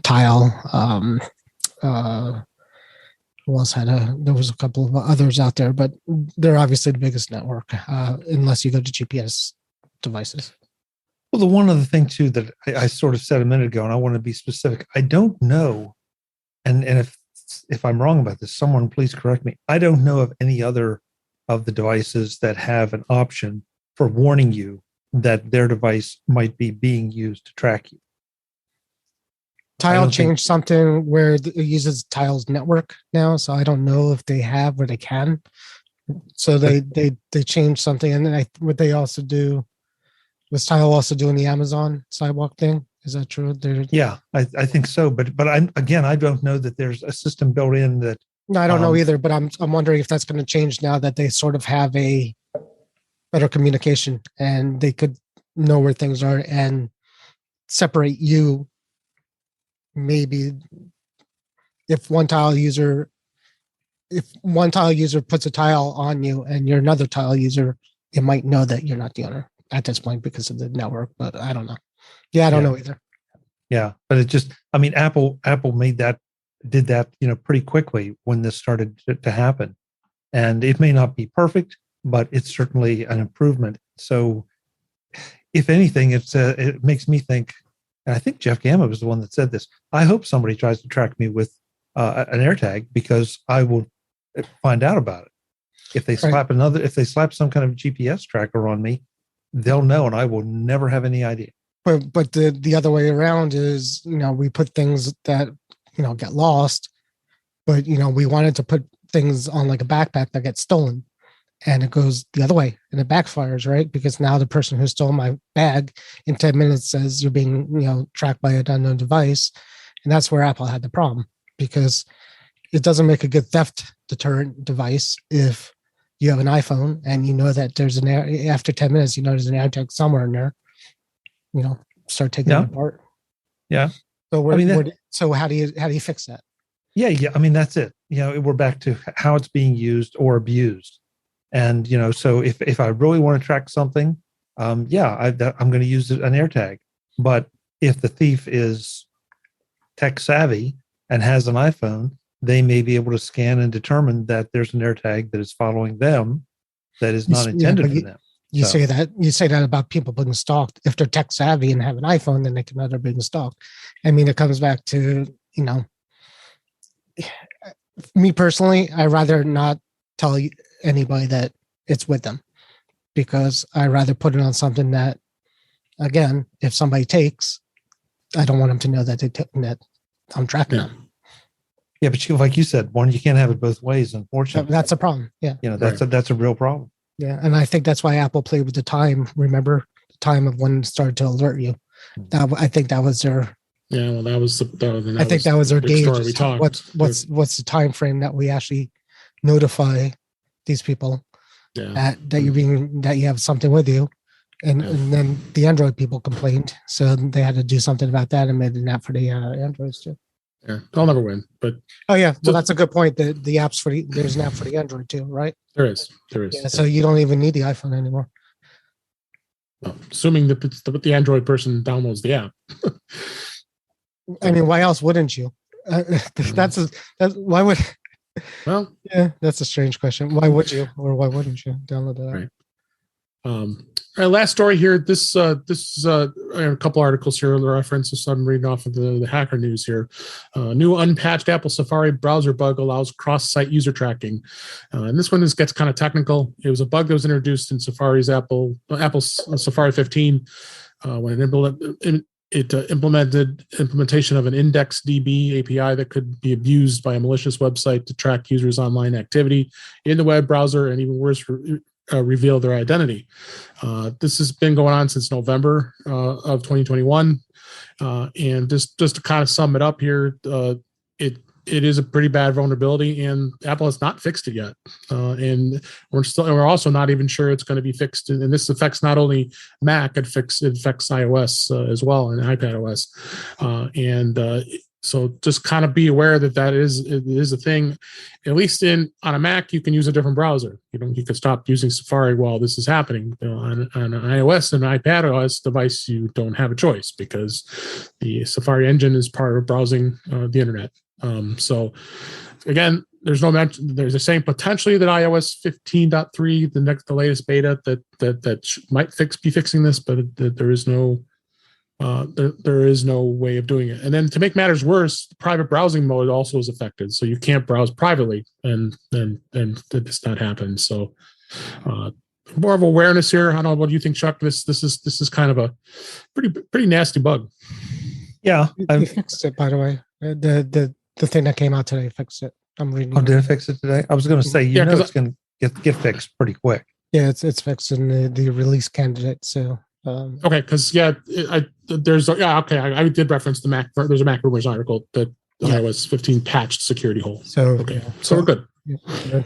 [SPEAKER 2] Tile. Who else there was a couple of others out there, but they're obviously the biggest network, unless you go to GPS devices.
[SPEAKER 3] Well, the one other thing too that I sort of said a minute ago, and I want to be specific. I don't know, and if I'm wrong about this, someone please correct me. I don't know of any other of the devices that have an option for warning you that their device might be being used to track you.
[SPEAKER 2] Tile changed something where it uses Tile's network now, so I don't know if they have or they can. So they changed something, and then what they also do. Was Tile also doing the Amazon sidewalk thing? Is that true?
[SPEAKER 3] Yeah, I think so. But I don't know that there's a system built in that.
[SPEAKER 2] No, I don't know either. But I'm wondering if that's going to change now that they sort of have a better communication and they could know where things are and separate you. Maybe if one tile user puts a tile on you and you're another tile user, it might know that you're not the owner at this point because of the network, but I don't know. Yeah, I don't know either.
[SPEAKER 3] Yeah, but it just, I mean, Apple did that, pretty quickly when this started to happen. And it may not be perfect, but it's certainly an improvement. So if anything, it makes me think, and I think Jeff Gamma was the one that said this, I hope somebody tries to track me with an AirTag because I will find out about it. If they slap some kind of GPS tracker on me, they'll know, and I will never have any idea.
[SPEAKER 2] But the other way around is, we put things that, get lost, but, we wanted to put things on like a backpack that gets stolen, and it goes the other way and it backfires, right? Because now the person who stole my bag in 10 minutes says you're being, tracked by an unknown device. And that's where Apple had the problem, because it doesn't make a good theft deterrent device if you have an iPhone and you know that there's after 10 minutes, there's an AirTag somewhere in there, start taking it apart.
[SPEAKER 3] Yeah.
[SPEAKER 2] So so how do you fix that?
[SPEAKER 3] Yeah. I mean, that's it. We're back to how it's being used or abused. And, so if I really want to track something, I'm going to use an AirTag. But if the thief is tech savvy and has an iPhone, they may be able to scan and determine that there's an AirTag that is following them that is not intended for them.
[SPEAKER 2] You say that about people being stalked. If they're tech savvy and have an iPhone, then they can know they're being stalked. I mean, it comes back to, me personally, I'd rather not tell anybody that it's with them, because I'd rather put it on something that, again, if somebody takes, I don't want them to know that that I'm tracking them.
[SPEAKER 3] Yeah, but like you said, you can't have it both ways, unfortunately.
[SPEAKER 2] That's a problem. Yeah.
[SPEAKER 3] That's a real problem.
[SPEAKER 2] Yeah. And I think that's why Apple played with the time. Remember the time of when it started to alert you. I think that was their.
[SPEAKER 1] Yeah, well, that was
[SPEAKER 2] their gauge. What's the time frame that we actually notify these people that you have something with you, and then the Android people complained, so they had to do something about that and made an app for the Androids too.
[SPEAKER 1] Yeah, they'll never win, but
[SPEAKER 2] well, that's a good point. The apps there's an app for the Android too, right?
[SPEAKER 1] There is.
[SPEAKER 2] Yeah, so you don't even need the iPhone anymore.
[SPEAKER 1] Well, assuming that the Android person downloads the app.
[SPEAKER 2] I mean, why else wouldn't you? Why would?
[SPEAKER 1] Well,
[SPEAKER 2] yeah, that's a strange question. Why would you, or why wouldn't you download that?
[SPEAKER 1] Right. Our last story here. This is a couple articles here. The references I'm reading off of the Hacker News here. New unpatched Apple Safari browser bug allows cross-site user tracking, and this one gets kind of technical. It was a bug that was introduced in Apple's Safari 15 when it it implementation of an index DB API that could be abused by a malicious website to track users' online activity in the web browser, and even worse, reveal their identity. This has been going on since November of 2021, and just to kind of sum it up here, it is a pretty bad vulnerability, and Apple has not fixed it yet. And we're also not even sure it's going to be fixed. And this affects not only Mac, it affects iOS as well, and iPadOS. So just kind of be aware that it is a thing. At least on a Mac, you can use a different browser. You could stop using Safari while this is happening. On an iOS and iPadOS device, you don't have a choice because the Safari engine is part of browsing the internet. So again, there's no mention. There's a saying potentially that iOS 15.3, the latest beta, that might be fixing this, but there is no way of doing it. And then to make matters worse, private browsing mode also is affected, so you can't browse privately, and that does not happen. So more of awareness here. I don't know. What do you think, Chuck? This is kind of a pretty nasty bug.
[SPEAKER 3] Yeah,
[SPEAKER 2] they fixed it, by the way. The thing that came out today fixed it. I'm reading.
[SPEAKER 3] Oh, did it fix it today? I was going to say, it's going to get fixed pretty quick.
[SPEAKER 2] Yeah, it's fixed in the release candidate. So
[SPEAKER 1] okay, because I did reference the Mac. There's a MacRumors article that iOS 15 patched security hole. So okay, so we're good. Yeah, good.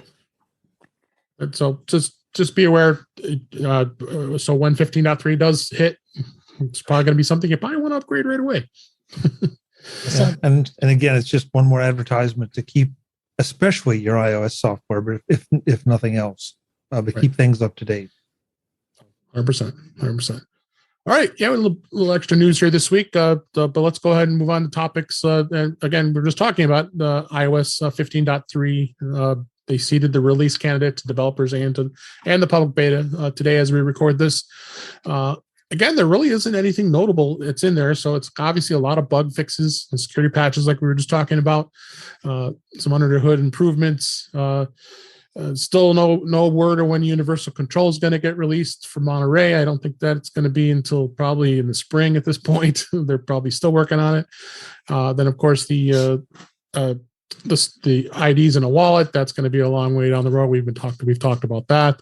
[SPEAKER 1] And so just be aware. So when 15.3 does hit, it's probably going to be something you probably want to upgrade right away.
[SPEAKER 3] Yeah. And again, it's just one more advertisement to keep, especially your iOS software, but if nothing else, but keep things up to date.
[SPEAKER 1] 100%. All right, a little extra news here this week, but let's go ahead and move on to topics. And again, we're just talking about iOS 15.3. They seeded the release candidate to developers and the public beta today as we record this. Again, there really isn't anything notable that's in there. So it's obviously a lot of bug fixes and security patches like we were just talking about, some under the hood improvements. Still no word on when universal control is going to get released for Monterey. I don't think that it's going to be until probably in the spring at this point. They're probably still working on it. Then, of course, the IDs in a wallet, that's going to be a long way down the road. We've talked about that.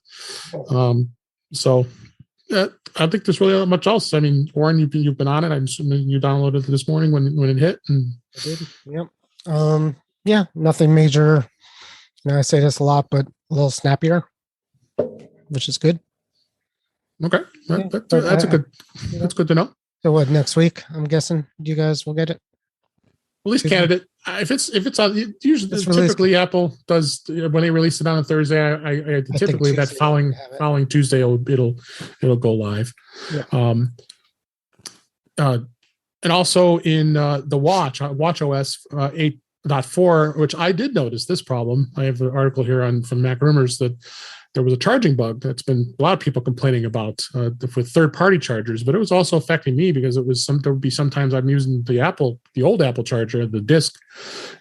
[SPEAKER 1] I don't think there's really not much else. I mean, Warren, you've been on it. I'm assuming you downloaded it this morning when it hit. And
[SPEAKER 2] I did. Yep. Yeah, nothing major. I say this a lot, but a little snappier, which is good.
[SPEAKER 1] Okay, that's good to know.
[SPEAKER 2] So what, next week? I'm guessing you guys will get it.
[SPEAKER 1] Release candidate. If it's on, usually typically Apple does when they release it on a Thursday. I typically that following Tuesday it'll go live. Yeah. And also in the WatchOS 8.4, which I did notice this problem. I have an article here from MacRumors that there was a charging bug that's been a lot of people complaining about with third-party chargers, but it was also affecting me because there would be sometimes I'm using the old Apple charger, the disc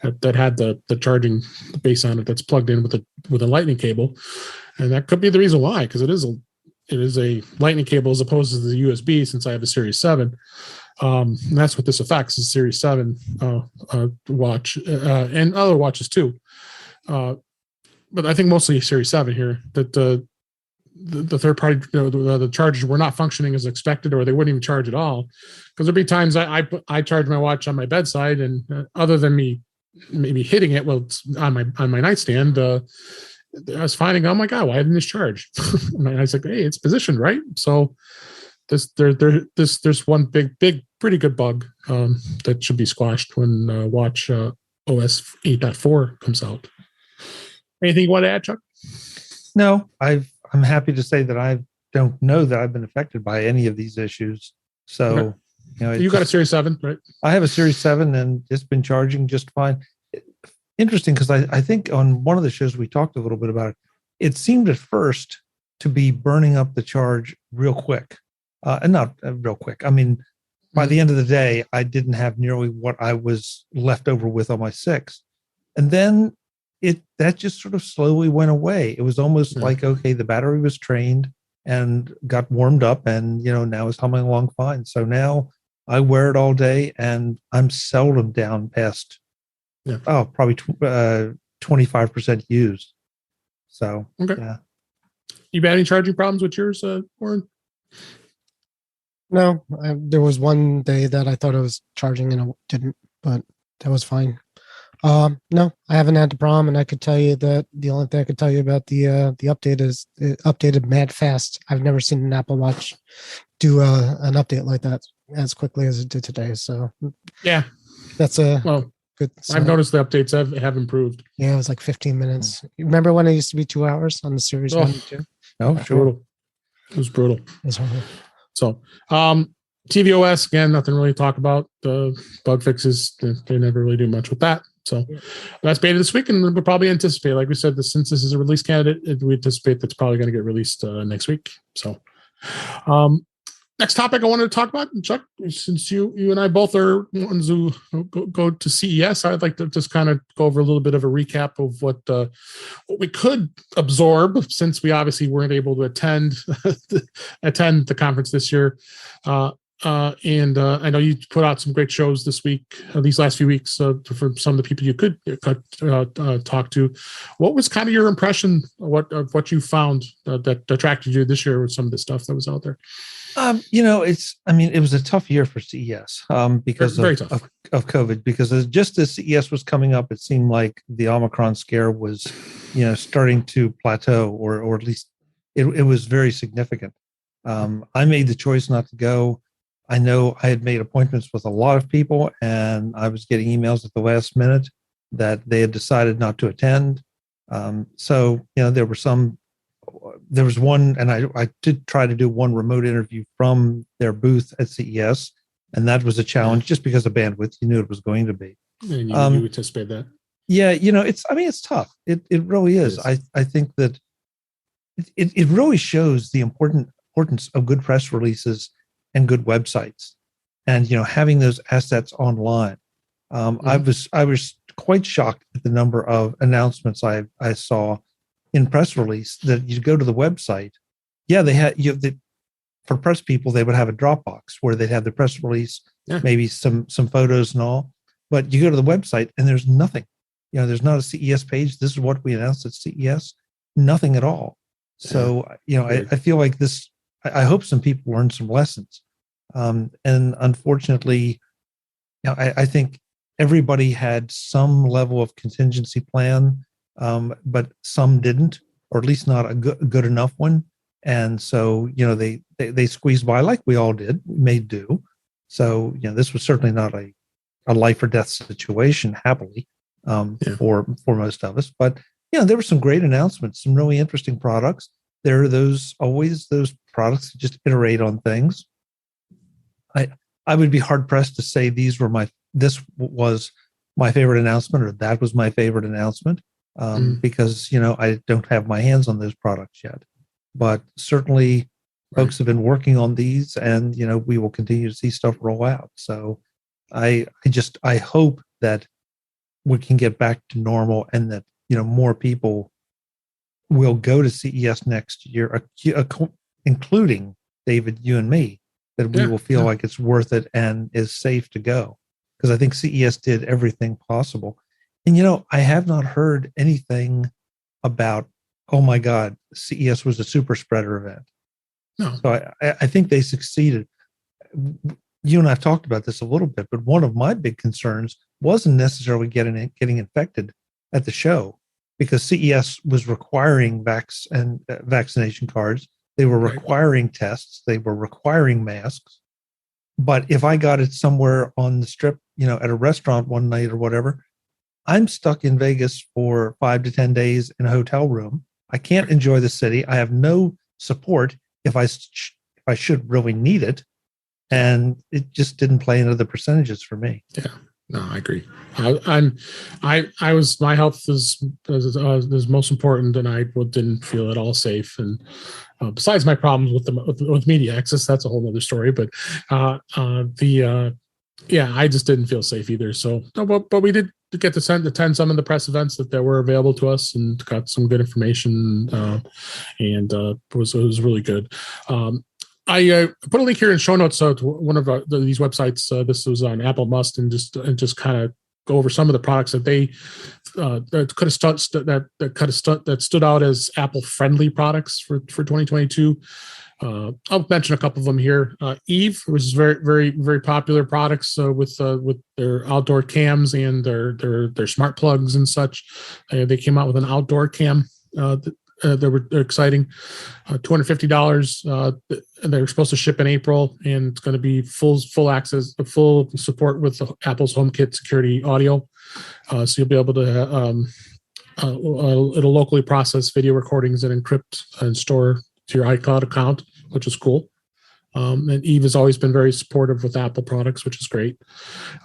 [SPEAKER 1] that had the charging base on it that's plugged in with a lightning cable, and that could be the reason why, because it is a lightning cable as opposed to the USB, since I have a Series 7. And that's what this affects, is Series 7 watch and other watches too. But I think mostly Series 7 here, that the third party, the chargers were not functioning as expected, or they wouldn't even charge at all. Because there'd be times I charge my watch on my bedside, and other than me maybe hitting it while it's on my nightstand, I was finding, oh my God, why didn't this charge? And I was like, hey, it's positioned right. So there's one big pretty good bug that should be squashed when Watch OS 8.4 comes out. Anything you want to add, Chuck?
[SPEAKER 3] No, I'm happy to say that I don't know that I've been affected by any of these issues. So,
[SPEAKER 1] okay. You got a Series 7, right?
[SPEAKER 3] I have a Series 7 and it's been charging just fine. Interesting, because I think on one of the shows we talked a little bit about it. It seemed at first to be burning up the charge real quick. And not real quick. I mean, by the end of the day, I didn't have nearly what I was left over with on my 6. And then that just sort of slowly went away. It was almost like, okay, the battery was trained and got warmed up, and now it's humming along fine. So now I wear it all day, and I'm seldom down past probably 25% used. So
[SPEAKER 1] okay.
[SPEAKER 3] yeah.
[SPEAKER 1] You had any charging problems with yours, Warren?
[SPEAKER 2] No, there was one day that I thought it was charging and it didn't, but that was fine. No, I haven't had the problem, and I could tell you that the only thing I could tell you about the update is it updated mad fast. I've never seen an Apple Watch do an update like that as quickly as it did today. So
[SPEAKER 1] yeah,
[SPEAKER 2] that's good.
[SPEAKER 1] I've noticed the updates have improved.
[SPEAKER 2] Yeah, it was like 15 minutes. You remember when it used to be 2 hours on the Series 1 and 2?
[SPEAKER 3] Oh, sure.
[SPEAKER 1] It was brutal.
[SPEAKER 2] It was horrible.
[SPEAKER 1] So, tvOS, again, nothing really to talk about. The bug fixes, they never really do much with that. So that's beta this week, and we'll probably anticipate, like we said, since this is a release candidate, we anticipate that's probably going to get released next week. So, next topic I wanted to talk about, Chuck, since you and I both are ones who go to CES, I'd like to just kind of go over a little bit of a recap of what we could absorb, since we obviously weren't able to attend the conference this year. And I know you put out some great shows this week, these last few weeks, for some of the people you could talk to. What was kind of your impression of what you found that attracted you this year with some of the stuff that was out there?
[SPEAKER 3] It was a tough year for CES because of COVID, because just as CES was coming up, it seemed like the Omicron scare was, starting to plateau, or at least it was very significant. I made the choice not to go. I know I had made appointments with a lot of people, and I was getting emails at the last minute that they had decided not to attend. So there was one, and I did try to do one remote interview from their booth at CES, and that was a challenge just because of bandwidth. You knew it was going to be.
[SPEAKER 1] And you anticipate that.
[SPEAKER 3] Yeah, it's tough. It really is. I think that it really shows the importance of good press releases and good websites, and having those assets online. I was quite shocked at the number of announcements I saw in press release that you go to the website. Yeah, they had for press people, they would have a Dropbox where they'd have the press release, maybe some photos and all. But you go to the website and there's nothing. There's not a CES page. This is what we announced at CES. Nothing at all. So I feel like this. I hope some people learned some lessons. And unfortunately, I think everybody had some level of contingency plan, but some didn't, or at least not a good enough one. And so, they squeezed by like we all did, made do. So, this was certainly not a life or death situation, happily, for most of us. But, there were some great announcements, some really interesting products. There are always those products that just iterate on things. I would be hard pressed to say this was my favorite announcement, or that was my favorite announcement, because I don't have my hands on those products yet. But certainly, folks have been working on these, and we will continue to see stuff roll out. So I hope that we can get back to normal, and that more people will go to CES next year, including David, you and me, that we will feel like it's worth it and is safe to go. Because I think CES did everything possible. And, I have not heard anything about, oh my God, CES was a super spreader event.
[SPEAKER 1] No.
[SPEAKER 3] So I think they succeeded. You and I have talked about this a little bit, but one of my big concerns wasn't necessarily getting infected at the show, because CES was requiring vaccination cards. They were requiring tests. They were requiring masks. But if I got it somewhere on the strip, at a restaurant one night or whatever, I'm stuck in Vegas for 5 to 10 days in a hotel room. I can't enjoy the city. I have no support if I should really need it. And it just didn't play into the percentages for me.
[SPEAKER 1] Yeah. No, I agree. My health is most important, and I didn't feel at all safe. And besides my problems with media access, that's a whole other story. But I just didn't feel safe either. So, but we did get to attend some of the press events that were available to us, and got some good information, and it was really good. I put a link here in show notes to one of these websites. This was on Apple Must, and just kind of go over some of the products that they that stood out as Apple friendly products for 2022. I'll mention a couple of them here. Eve, which is very, very, very popular products with their outdoor cams and their smart plugs and such. They came out with an outdoor cam. They're exciting. $250. And they're supposed to ship in April, and it's going to be full access, full support with Apple's HomeKit security audio. So you'll be able to it'll locally process video recordings and encrypt and store to your iCloud account, which is cool. And Eve has always been very supportive with Apple products, which is great.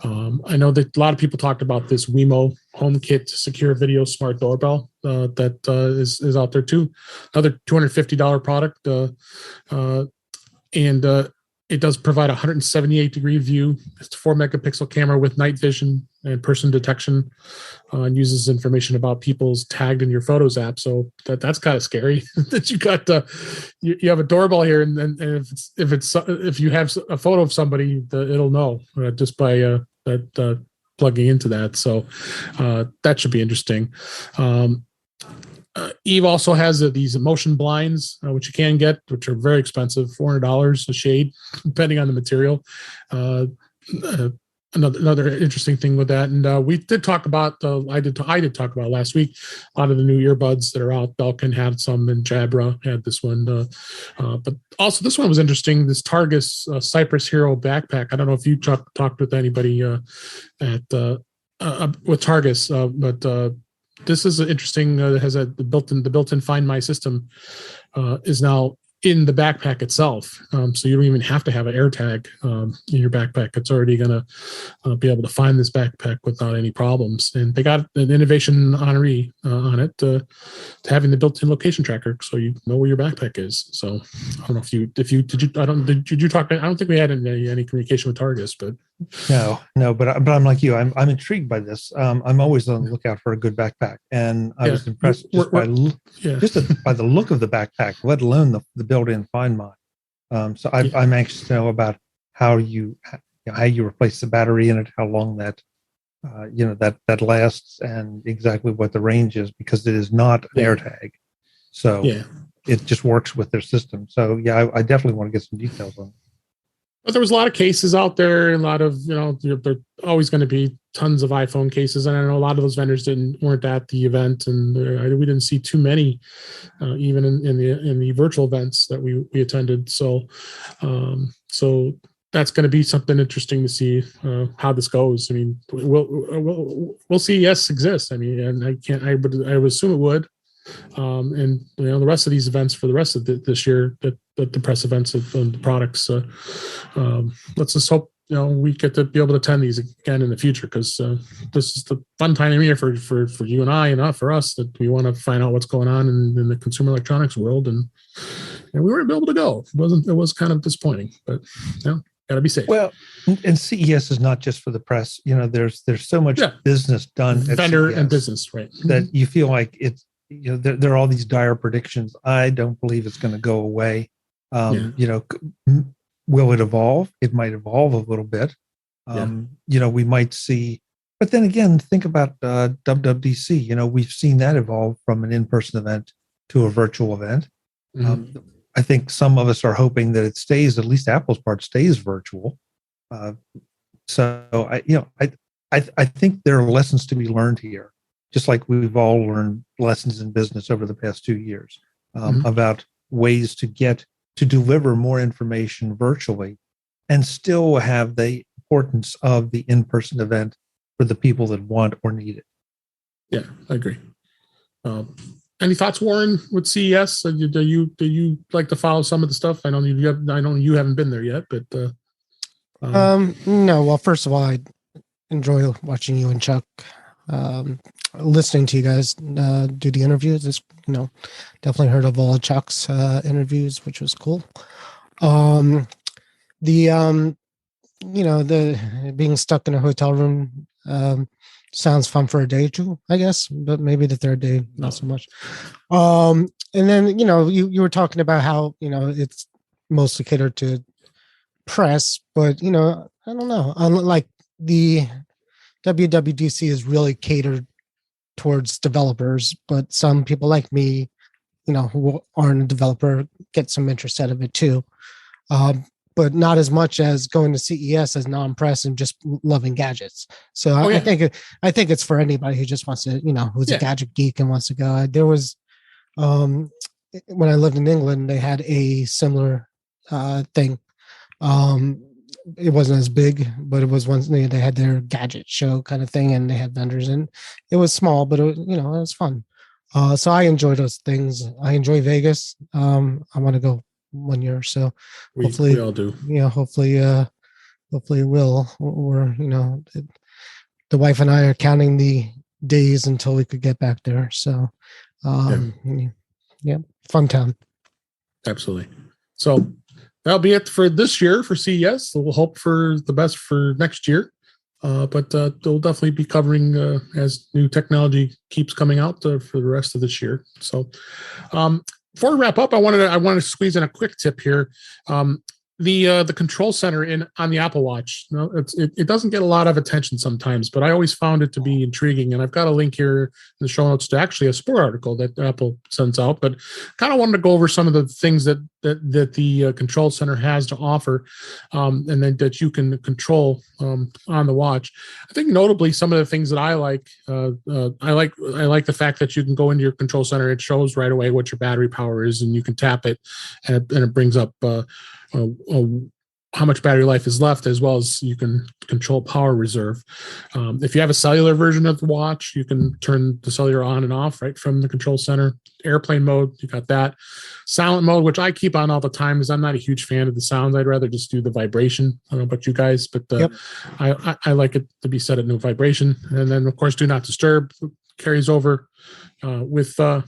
[SPEAKER 1] I know that a lot of people talked about this Wemo HomeKit secure video smart doorbell that is out there too. Another $250 product, and it does provide a 178-degree view. It's a 4-megapixel camera with night vision and person detection, and uses information about people's tagged in your Photos app. So that's kind of scary that you got you have a doorbell here, and if you have a photo of somebody, it'll know just by plugging into that. So that should be interesting. Eve also has these motion blinds, which you can get, which are very expensive, $400 a shade, depending on the material. Another interesting thing with that, and we did talk about. I did talk about last week. A lot of the new earbuds that are out. Belkin had some, and Jabra had this one. But also, this one was interesting. This Targus Cypress Hero backpack. I don't know if you talked with anybody with Targus, but this is interesting. It has the built-in Find My system is now in the backpack itself, so you don't even have to have an AirTag in your backpack. It's already going to be able to find this backpack without any problems. And they got an innovation honoree on it to having the built-in location tracker, so you know where your backpack is. So I don't know if you did you talk? I don't think we had any communication with Targus, but
[SPEAKER 3] no. But I'm like you. I'm intrigued by this. I'm always on the lookout for a good backpack, and I was impressed by the look of the backpack, let alone the built-in Find My. So I'm anxious to know about how you replace the battery in it, how long that that lasts, and exactly what the range is, because it is not an AirTag. So it just works with their system. So I definitely want to get some details on it.
[SPEAKER 1] But there was a lot of cases out there, and a lot of, there are always going to be tons of iPhone cases. And I know a lot of those vendors weren't at the event, and we didn't see too many, even in the virtual events that we attended. So that's going to be something interesting to see how this goes. I mean, we'll see. Yes, exists. I mean, and I would assume it would. And the rest of these events for the rest of this year, the press events of the products, let's just hope we get to be able to attend these again in the future, because this is the fun time of year for you and I, and for us, that we want to find out what's going on in the consumer electronics world, and we weren't able to go. It was kind of disappointing, but got to be safe.
[SPEAKER 3] Well, and CES is not just for the press. There's so much business done at
[SPEAKER 1] vendor
[SPEAKER 3] CES
[SPEAKER 1] and business, right?
[SPEAKER 3] That you feel like it's there are all these dire predictions. I don't believe it's going to go away. Will it evolve? It might evolve a little bit. We might see, but then again, think about WWDC. We've seen that evolve from an in-person event to a virtual event. Mm-hmm. I think some of us are hoping that it stays, at least Apple's part stays virtual. So I think there are lessons to be learned here, just like we've all learned lessons in business over the past 2 years about ways to deliver more information virtually and still have the importance of the in-person event for the people that want or need it.
[SPEAKER 1] Yeah, I agree. Any thoughts, Warren, with CES? Do you like to follow some of the stuff? I know you haven't been there yet, but
[SPEAKER 2] no. Well, first of all, I enjoy watching you and Chuck, listening to you guys do the interviews. Is definitely heard of all of Chuck's interviews, which was cool. The being stuck in a hotel room sounds fun for a day or two, I guess, but maybe the third day not so much. And then you were talking about how it's mostly catered to press, but I don't know. Like the WWDC is really catered towards developers, but some people like me, who aren't a developer, get some interest out of it too. But not as much as going to CES as non-press and just loving gadgets. So I think it's for anybody who just wants to, who's a gadget geek and wants to go. There was, when I lived in England, they had a similar thing. It wasn't as big, but it was they had their gadget show kind of thing, and they had vendors, and it was small, but it was fun. So I enjoy those things. I enjoy Vegas. I want to go one year or so. Hopefully
[SPEAKER 1] we all do.
[SPEAKER 2] Hopefully it will. Or the wife and I are counting the days until we could get back there. So fun town.
[SPEAKER 1] Absolutely. So that'll be it for this year for CES. So we'll hope for the best for next year. But they'll definitely be covering as new technology keeps coming out for the rest of this year. So before we wrap up, I wanted to squeeze in a quick tip here. The control center on the Apple Watch. It doesn't get a lot of attention sometimes, but I always found it to be intriguing. And I've got a link here in the show notes to actually a sport article that Apple sends out. But kind of wanted to go over some of the things that the control center has to offer, and then that you can control on the watch. I think notably some of the things that I like. I like the fact that you can go into your control center. It shows right away what your battery power is, and you can tap it, and it brings up how much battery life is left, as well as you can control power reserve. If you have a cellular version of the watch, you can turn the cellular on and off right from the control center. Airplane mode, you got that. Silent mode, which I keep on all the time, is I'm not a huge fan of the sounds. I'd rather just do the vibration. I don't know about you guys, but I like it to be set at no vibration. And then, of course, do not disturb carries over with the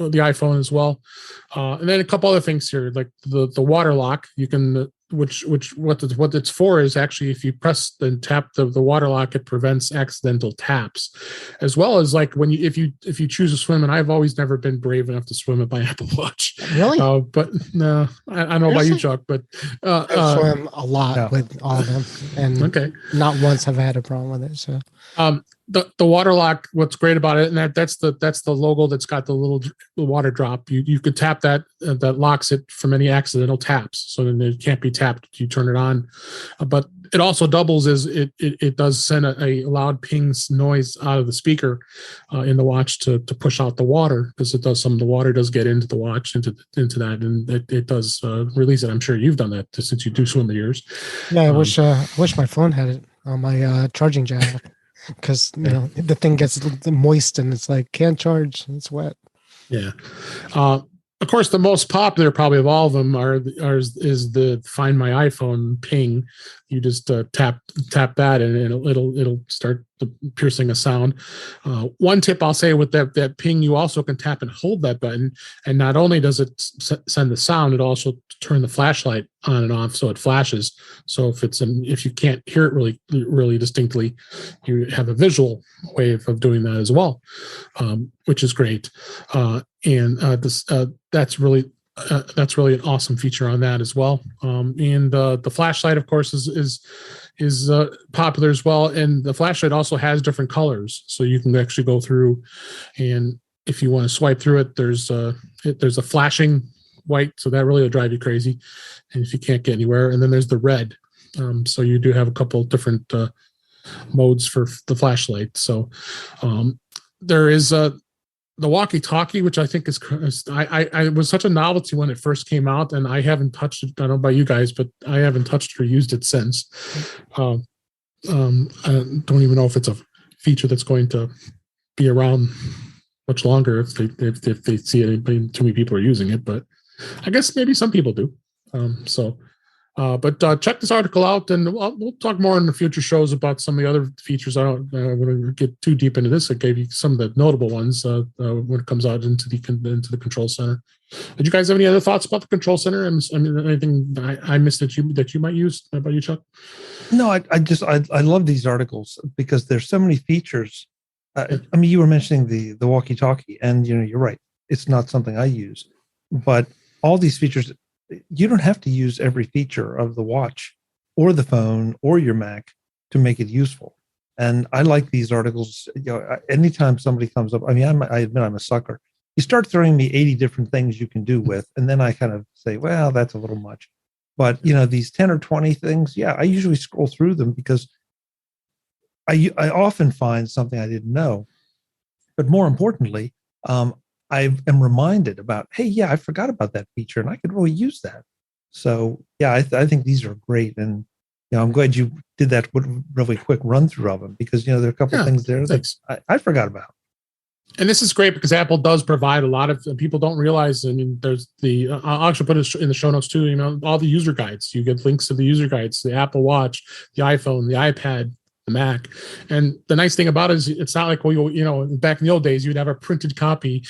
[SPEAKER 1] iPhone as well, and then a couple other things here, like the water lock. You can what it's for is actually if you press and tap the water lock, it prevents accidental taps, as well as like if you choose to swim. And I've always never been brave enough to swim with my Apple Watch.
[SPEAKER 2] Really?
[SPEAKER 1] But no, I don't know about you, Chuck, but
[SPEAKER 2] I swim a lot with all of them, and not once have I had a problem with it. So the water lock, what's great about it, and that's the logo that's got the water drop. You could tap that locks it from any accidental taps, so then it can't be tapped. You turn it on, but it also doubles as it does send a loud pings noise out of the speaker in the watch to push out the water, because it does some of the water does get into the watch into that, and it does release it. I'm sure you've done that since you do swim with yours. Yeah, I wish my phone had it on my charging jack. Because the thing gets moist and it's like can't charge. It's wet. Yeah.
[SPEAKER 1] Of course, the most popular probably of all of them is the Find My iPhone ping. You just tap that and it'll start piercing a sound. One tip I'll say with that ping, you also can tap and hold that button, and not only does it send the sound, it also turn the flashlight on and off so it flashes. So if you can't hear it really really distinctly, you have a visual way of doing that as well, which is great. That's really an awesome feature on that as well. And the flashlight, of course, is popular as well. And the flashlight also has different colors, so you can actually go through, and if you want to swipe through it, there's a flashing white, so that really will drive you crazy, and if you can't get anywhere. And then there's the red. So you do have a couple different modes for the flashlight. So there is the Walkie-Talkie, which I think I was such a novelty when it first came out, and I haven't touched it. I don't know about you guys, but I haven't touched or used it since. I don't even know if it's a feature that's going to be around much longer if they see anybody, too many people are using it. But I guess maybe some people do. But check this article out, and we'll talk more in the future shows about some of the other features. I don't want to get too deep into this. I gave you some of the notable ones when it comes out into the control center. Did you guys have any other thoughts about the control center? I mean, anything I missed that you might use? How about you, Chuck?
[SPEAKER 3] No, I love these articles because there's so many features. I mean, you were mentioning the walkie-talkie, and you're right. It's not something I use, but all these features, you don't have to use every feature of the watch or the phone or your Mac to make it useful. And I like these articles. Anytime somebody comes up, I admit I'm a sucker. You start throwing me 80 different things you can do with, and then I kind of say, well, that's a little much. But, these 10 or 20 things, I usually scroll through them because I often find something I didn't know. But more importantly, I am reminded about, hey, I forgot about that feature and I could really use that. So, I think these are great. And, I'm glad you did that really quick run through of them because, there are a couple of things there that I forgot about.
[SPEAKER 1] And this is great because Apple does provide a lot of people don't realize. I mean, there's I'll actually put it in the show notes too. All the user guides. You get links to the user guides, the Apple Watch, the iPhone, the iPad, the Mac. And the nice thing about it is it's not like, back in the old days, you'd have a printed copy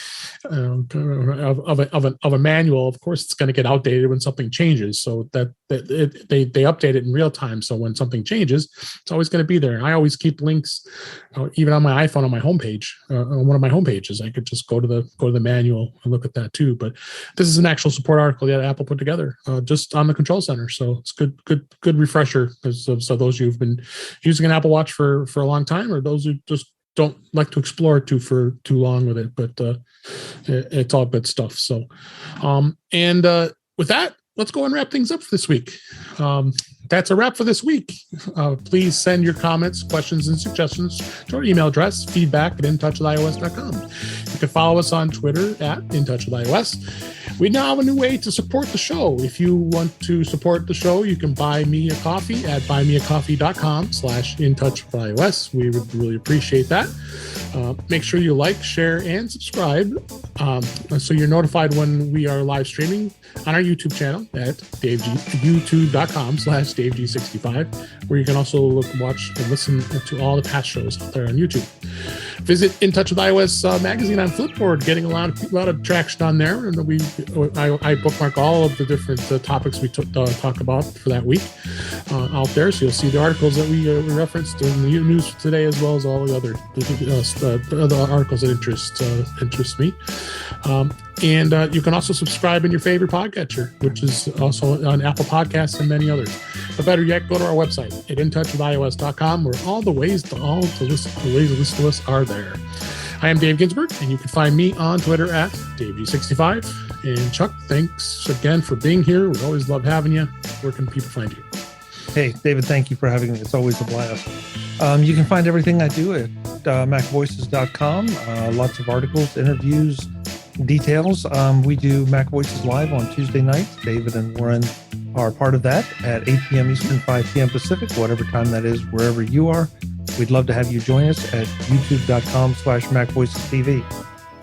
[SPEAKER 1] of a manual. Of course, it's going to get outdated when something changes. So that they update it in real time. So when something changes, it's always going to be there. And I always keep links, even on my iPhone on my homepage, on one of my homepages. I could just go to the manual and look at that too. But this is an actual support article that Apple put together just on the Control Center. So it's good refresher. So those who've been using an Apple Watch for a long time, or those who just don't like to explore it for too long with it. But it's all good stuff. So, and with that, let's go and wrap things up for this week. That's a wrap for this week. Please send your comments, questions, and suggestions to our email address, feedback@intouchwithios.com. You can follow us on Twitter @intouchwithios. We now have a new way to support the show. If you want to support the show, you can buy me a coffee at buymeacoffee.com/intouchwithios. We would really appreciate that. Make sure you like, share, and subscribe so you're notified when we are live streaming on our YouTube channel at youtube.com/DaveG65, where you can also watch and listen to all the past shows out there on YouTube. Visit In Touch with iOS magazine on Flipboard, getting a lot of traction on there, and I bookmark all of the different topics we talk about for that week out there. So you'll see the articles that we referenced in the news today, as well as all the other articles that interest me. And you can also subscribe in your favorite podcatcher, which is also on Apple Podcasts and many others. But better yet, go to our website at intouchwithios.com, where all the ways to listen to us are there. I am Dave Ginsburg, and you can find me on Twitter at DaveG65. And Chuck, thanks again for being here. We always love having you. Where can people find you?
[SPEAKER 3] Hey, David, thank you for having me. It's always a blast. You can find everything I do at macvoices.com. Lots of articles, interviews, details. We do Mac Voices Live on Tuesday nights. David and Warren are part of that at 8 p.m. Eastern, 5 p.m. Pacific, whatever time that is, wherever you are. We'd love to have you join us at youtube.com/MacVoicesTV.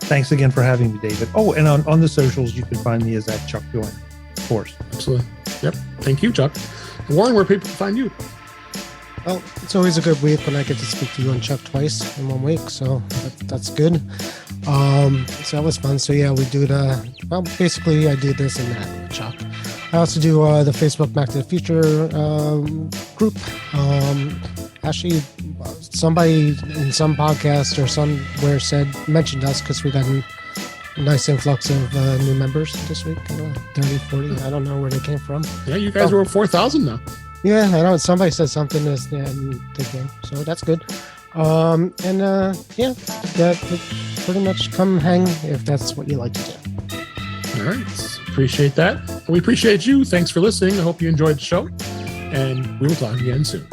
[SPEAKER 3] Thanks again for having me, David. Oh, and on the socials, you can find me as @ChuckJoyner, of course.
[SPEAKER 1] Absolutely. Yep. Thank you, Chuck. Warren, where people can find you?
[SPEAKER 2] Well, it's always a good week when I get to speak to you and Chuck twice in 1 week, so that's good. So that was fun. So we do basically I do this and that with Chuck. I also do the Facebook Back to the Future group. Actually, somebody in some podcast or somewhere mentioned us because we got a nice influx of new members this week, 30, 40. I don't know where they came from.
[SPEAKER 1] Yeah, you guys are over 4,000 now.
[SPEAKER 2] Yeah, I know. Somebody said something and they came, so that's good. That pretty much come hang if that's what you like to do.
[SPEAKER 1] All right, appreciate that. We appreciate you. Thanks for listening. I hope you enjoyed the show, and we will talk again soon.